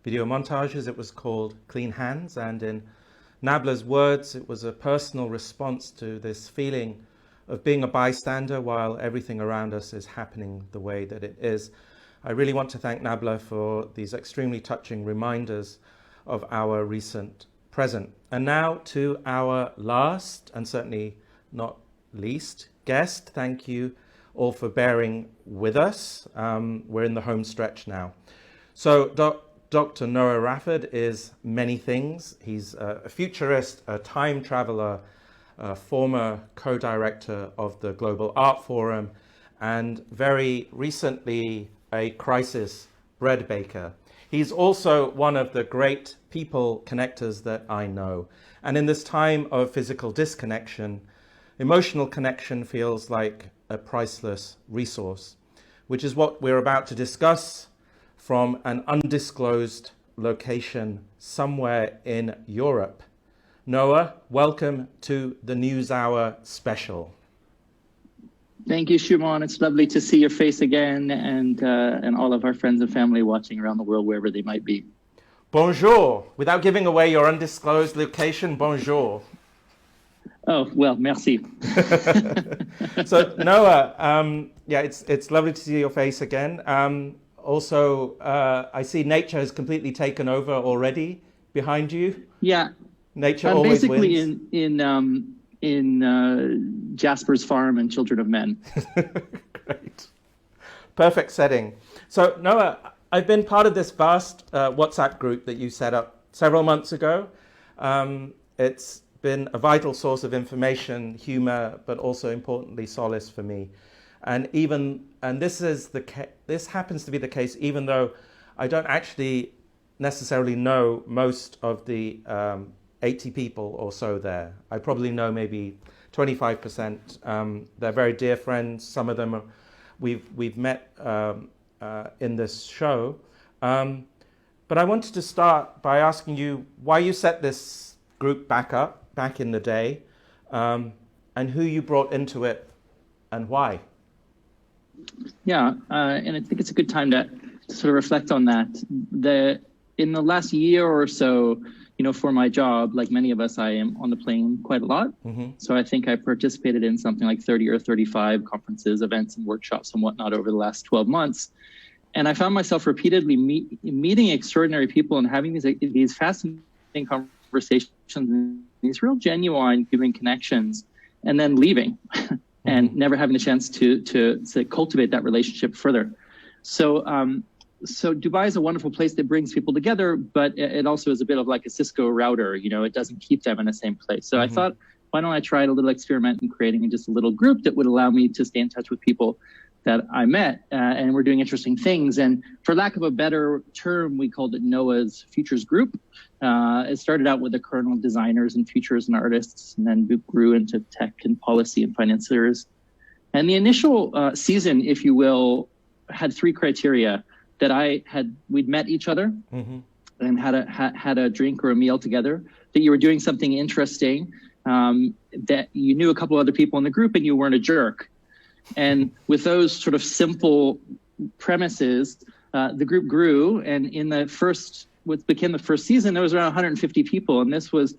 video montages. It was called Clean Hands, and in Nabla's words, it was a personal response to this feeling of being a bystander while everything around us is happening the way that it is. I really want to thank Nabla for these extremely touching reminders of our recent present. And now to our last, and certainly not least guest. Thank you all for bearing with us. We're in the home stretch now. So Dr. Noah Raford is many things. He's a futurist, a time traveler, a former co-director of the Global Art Forum, and very recently a crisis bread baker. He's also one of the great people connectors that I know. And in this time of physical disconnection, emotional connection feels like a priceless resource, which is what we're about to discuss from an undisclosed location somewhere in Europe. Noah, welcome to the Newshour Special. Thank you, Shumon. It's lovely to see your face again, and all of our friends and family watching around the world, wherever they might be. Bonjour. Without giving away your undisclosed location, bonjour. Oh, well, merci. So, Noah, it's lovely to see your face again. Also, I see nature has completely taken over already behind you. Yeah. Nature always basically wins. in Jasper's Farm and Children of Men. Great. Perfect setting. So, Noah, I've been part of this vast WhatsApp group that you set up several months ago. It's been a vital source of information, humor, but also importantly solace for me. And this happens to be the case even though I don't actually necessarily know most of the 80 people or so there. I probably know maybe 25%. They're very dear friends. Some of them we've met in this show. But I wanted to start by asking you why you set this group back in the day, and who you brought into it and why. Yeah, and I think it's a good time to sort of reflect on that. In the last year or so, for my job, like many of us, I am on the plane quite a lot. Mm-hmm. So I think I participated in something like 30 or 35 conferences, events, and workshops and whatnot over the last 12 months. And I found myself repeatedly meeting extraordinary people and having these fascinating conversations, these real genuine human connections, and then leaving and never having the chance to cultivate that relationship further. So Dubai is a wonderful place that brings people together, but it also is a bit of like a Cisco router. It doesn't keep them in the same place. So I thought, why don't I try a little experiment in creating just a little group that would allow me to stay in touch with people that I met, and we're doing interesting things. And for lack of a better term, we called it Noah's Futures Group. It started out with a kernel of designers and futures and artists, and then grew into tech and policy and financiers. And the initial season, if you will, had three criteria. That we'd met each other and had a drink or a meal together, that you were doing something interesting, that you knew a couple other people in the group and you weren't a jerk. And with those sort of simple premises, the group grew, and in what became the first season, there was around 150 people. And this was,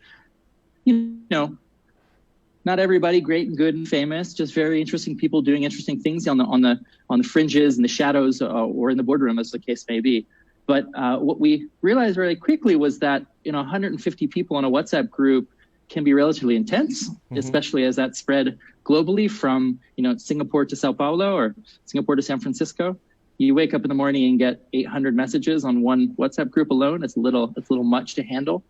not everybody great and good and famous, just very interesting people doing interesting things on the fringes and the shadows, or in the boardroom, as the case may be. But what we realized very quickly was that 150 people in a WhatsApp group can be relatively intense, especially as that spread globally from Singapore to Sao Paulo or Singapore to San Francisco. You wake up in the morning and get 800 messages on one WhatsApp group alone. It's a little much to handle.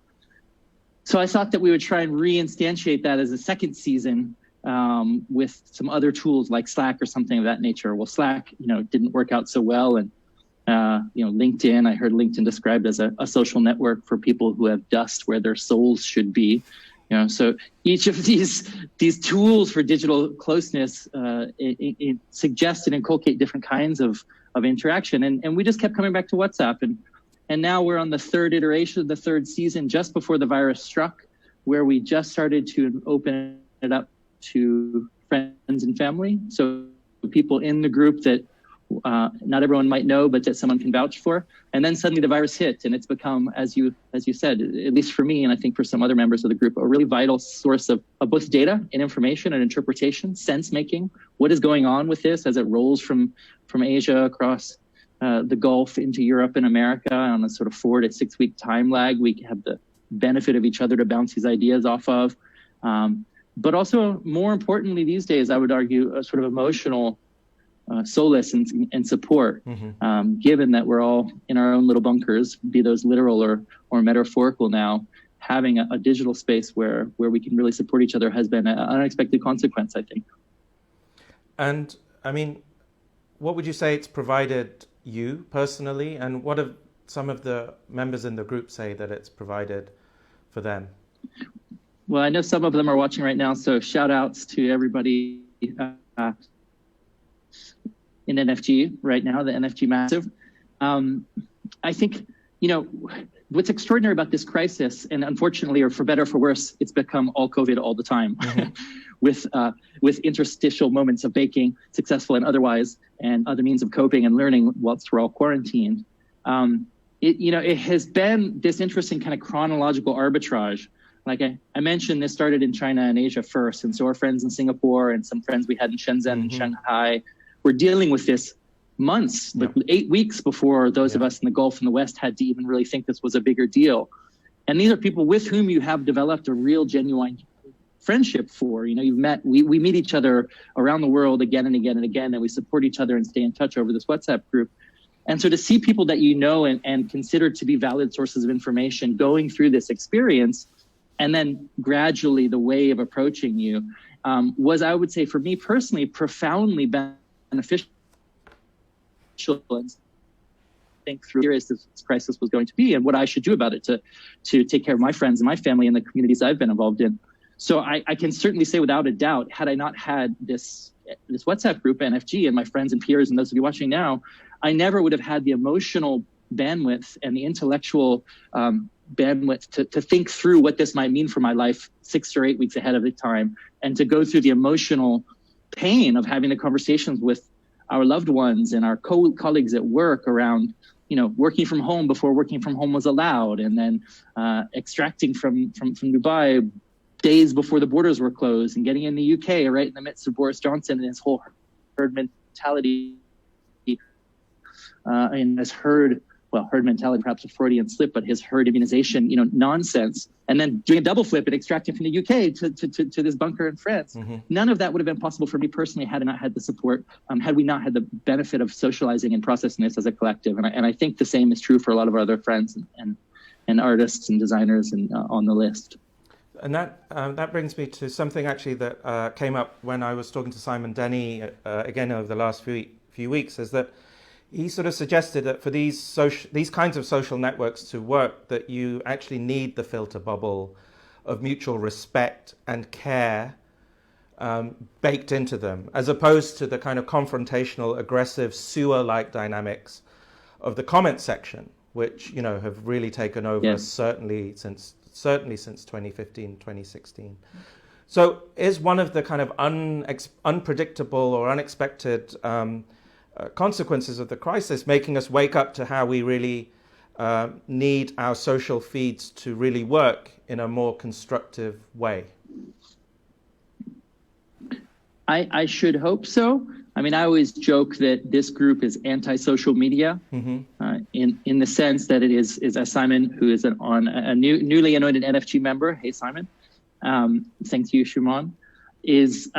So I thought that we would try and reinstantiate that as a second season with some other tools like Slack or something of that nature. Well, Slack, didn't work out so well, and LinkedIn. I heard LinkedIn described as a social network for people who have dust where their souls should be. So each of these tools for digital closeness it suggest and inculcate different kinds of interaction, and we just kept coming back to WhatsApp. And now we're on the third iteration of the third season, just before the virus struck, where we just started to open it up to friends and family. So people in the group that not everyone might know, but that someone can vouch for. And then suddenly the virus hit, and it's become, as you said, at least for me, and I think for some other members of the group, a really vital source of both data and information and interpretation, sense making. What is going on with this as it rolls from Asia across the Gulf into Europe and America on a sort of 4 to 6 week time lag? We have the benefit of each other to bounce these ideas off of. but also more importantly these days, I would argue, a sort of emotional solace and support, given that we're all in our own little bunkers, be those literal or metaphorical now. Having a digital space where we can really support each other has been an unexpected consequence, I think. And I mean, what would you say it's provided you personally, and what have some of the members in the group say that it's provided for them? Well, I know some of them are watching right now, so shout outs to everybody in NFG right now, the NFG Massive. I think, what's extraordinary about this crisis, and unfortunately, or for better or for worse, it's become all COVID all the time, with interstitial moments of baking, successful and otherwise, and other means of coping and learning whilst we're all quarantined. It has been this interesting kind of chronological arbitrage. Like I mentioned, this started in China and Asia first, and so our friends in Singapore and some friends we had in Shenzhen and Shanghai were dealing with this months, like 8 weeks before those of us in the Gulf and the West had to even really think this was a bigger deal. And these are people with whom you have developed a real, genuine friendship for. You've met, we meet each other around the world again and again and again, and we support each other and stay in touch over this WhatsApp group. And so to see people that you know and consider to be valid sources of information going through this experience, and then gradually the way of approaching you, was, I would say, for me personally, profoundly beneficial. And think through how serious this crisis was going to be and what I should do about it to take care of my friends and my family and the communities I've been involved in. So I can certainly say without a doubt, had I not had this WhatsApp group, NFG, and my friends and peers and those of you watching now, I never would have had the emotional bandwidth and the intellectual bandwidth to think through what this might mean for my life 6 or 8 weeks ahead of the time, and to go through the emotional pain of having the conversations with our loved ones and our colleagues at work around, working from home before working from home was allowed, and then extracting from Dubai days before the borders were closed, and getting in the UK right in the midst of Boris Johnson and his whole herd mentality, and his herd mentality, perhaps a Freudian slip, but his herd immunization, nonsense, and then doing a double flip and extracting from the UK to this bunker in France. None of that would have been possible for me personally had I not had the support, had we not had the benefit of socializing and processing this as a collective. And I think the same is true for a lot of our other friends and artists and designers and on the list. And that brings me to something actually that came up when I was talking to Simon Denny again over the last few weeks, is that he sort of suggested that for these kinds of social networks to work, that you actually need the filter bubble of mutual respect and care baked into them, as opposed to the kind of confrontational, aggressive, sewer-like dynamics of the comment section, which have really taken over certainly since 2015, 2016. So is one of the kind of unpredictable or unexpected consequences of the crisis making us wake up to how we really need our social feeds to really work in a more constructive way? I should hope so. I mean, I always joke that this group is anti-social media, in the sense that it is as Simon, who is a newly anointed NFG member. Hey, Simon. Thanks to you, Shumon. Is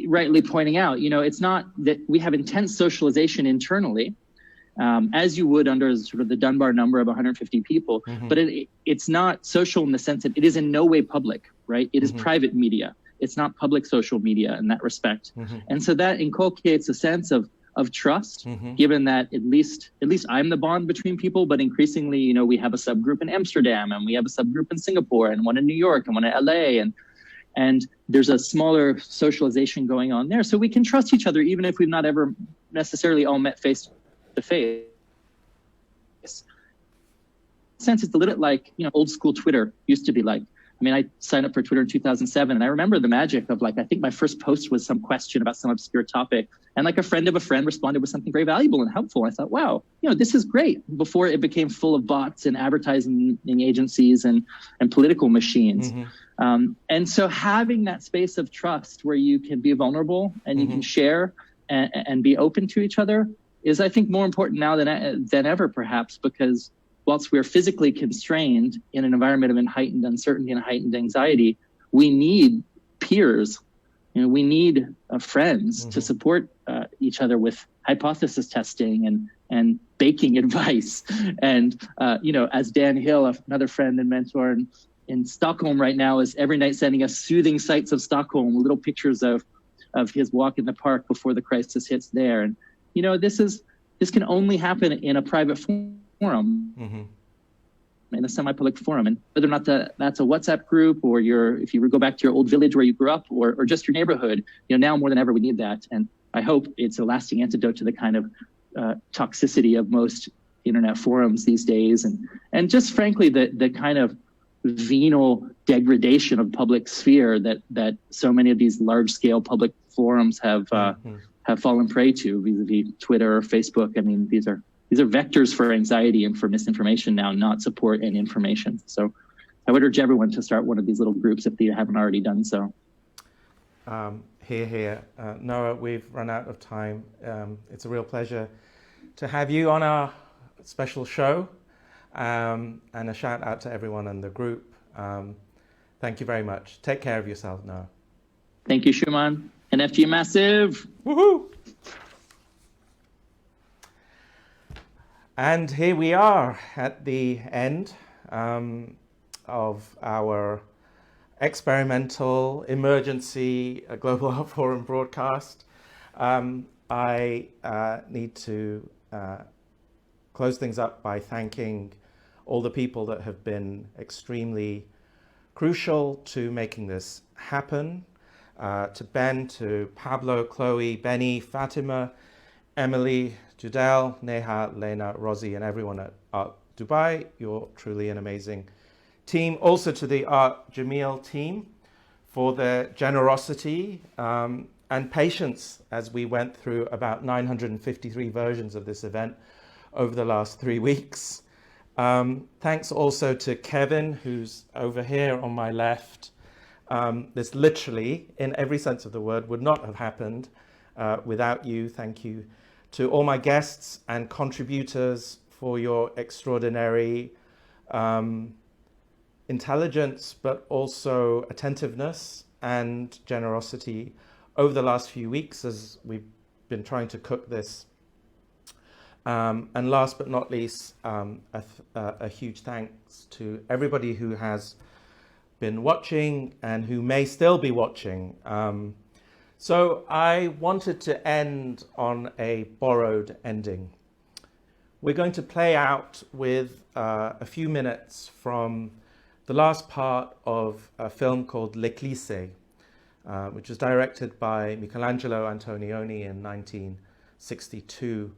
rightly pointing out, it's not that we have intense socialization internally, as you would under sort of the Dunbar number of 150 people, but it's not social in the sense that it is in no way public, right? It is private media. It's not public social media in that respect. And so that inculcates a sense of trust, given that at least I'm the bond between people, but increasingly, we have a subgroup in Amsterdam, and we have a subgroup in Singapore, and one in New York, and one in LA, and there's a smaller socialization going on there. So we can trust each other, even if we've not ever necessarily all met face to face. Sense it's a little bit like, old school Twitter used to be like. I mean, I signed up for Twitter in 2007, and I remember the magic of I think my first post was some question about some obscure topic, and a friend of a friend responded with something very valuable and helpful. I thought, wow, this is great, before it became full of bots and advertising agencies and political machines. And so having that space of trust where you can be vulnerable and you can share and be open to each other is, I think, more important now than ever, perhaps, because whilst we're physically constrained in an environment of heightened uncertainty and heightened anxiety, we need peers. We need friends to support each other with hypothesis testing and baking advice. And, as Dan Hill, another friend and mentor in Stockholm right now, is every night sending us soothing sights of Stockholm, little pictures of his walk in the park before the crisis hits there. And, this can only happen in a private forum, in a semi-public forum. And whether or not that's a WhatsApp group, or if you go back to your old village where you grew up, or just your neighborhood, now more than ever we need that. And I hope it's a lasting antidote to the kind of toxicity of most internet forums these days, and just frankly the kind of venal degradation of public sphere that so many of these large-scale public forums have fallen prey to, vis-a-vis Twitter or Facebook. I mean, these are vectors for anxiety and for misinformation now, not support and information. So I would urge everyone to start one of these little groups if they haven't already done so. Here. Noah, we've run out of time. It's a real pleasure to have you on our special show, and a shout out to everyone in the group. Thank you very much. Take care of yourself, Noah. Thank you, Shumon. NFG Massive. Woohoo! And here we are at the end of our experimental emergency Global Art Forum broadcast. I need to close things up by thanking all the people that have been extremely crucial to making this happen. To Ben, to Pablo, Chloe, Benny, Fatima, Emily, Judel, Neha, Lena, Rosie, and everyone at Art Dubai. You're truly an amazing team. Also to the Art Jameel team for their generosity and patience as we went through about 953 versions of this event over the last 3 weeks. Thanks also to Kevin, who's over here on my left. This literally, in every sense of the word, would not have happened without you. Thank you to all my guests and contributors for your extraordinary intelligence, but also attentiveness and generosity over the last few weeks as we've been trying to cook this. And last but not least, a huge thanks to everybody who has been watching and who may still be watching. So I wanted to end on a borrowed ending. We're going to play out with a few minutes from the last part of a film called L'Eclisse, which was directed by Michelangelo Antonioni in 1962.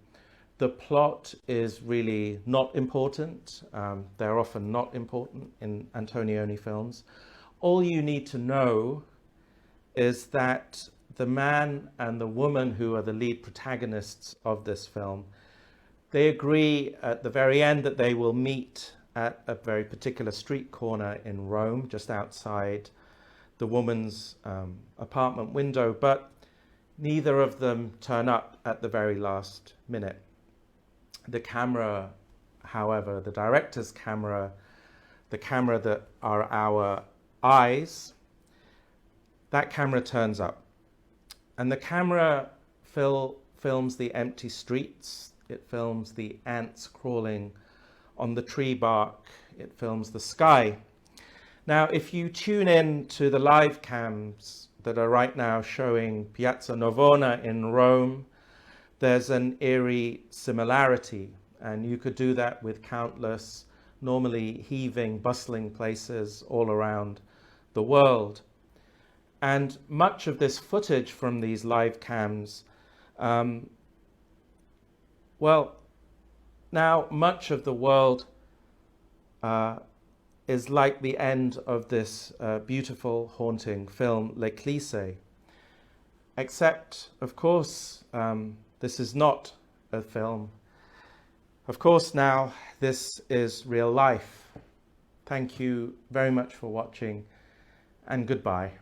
The plot is really not important. They're often not important in Antonioni films. All you need to know is that the man and the woman who are the lead protagonists of this film, they agree at the very end that they will meet at a very particular street corner in Rome, just outside the woman's apartment window, but neither of them turn up at the very last minute. The camera, however, the director's camera, the camera that are our eyes, that camera turns up. And the camera films the empty streets, it films the ants crawling on the tree bark, it films the sky. Now, if you tune in to the live cams that are right now showing Piazza Navona in Rome, there's an eerie similarity, and you could do that with countless normally heaving, bustling places all around the world. And much of this footage from these live cams, now much of the world is like the end of this beautiful, haunting film, L'Eclisse. Except, of course, this is not a film. Of course, now this is real life. Thank you very much for watching, and goodbye.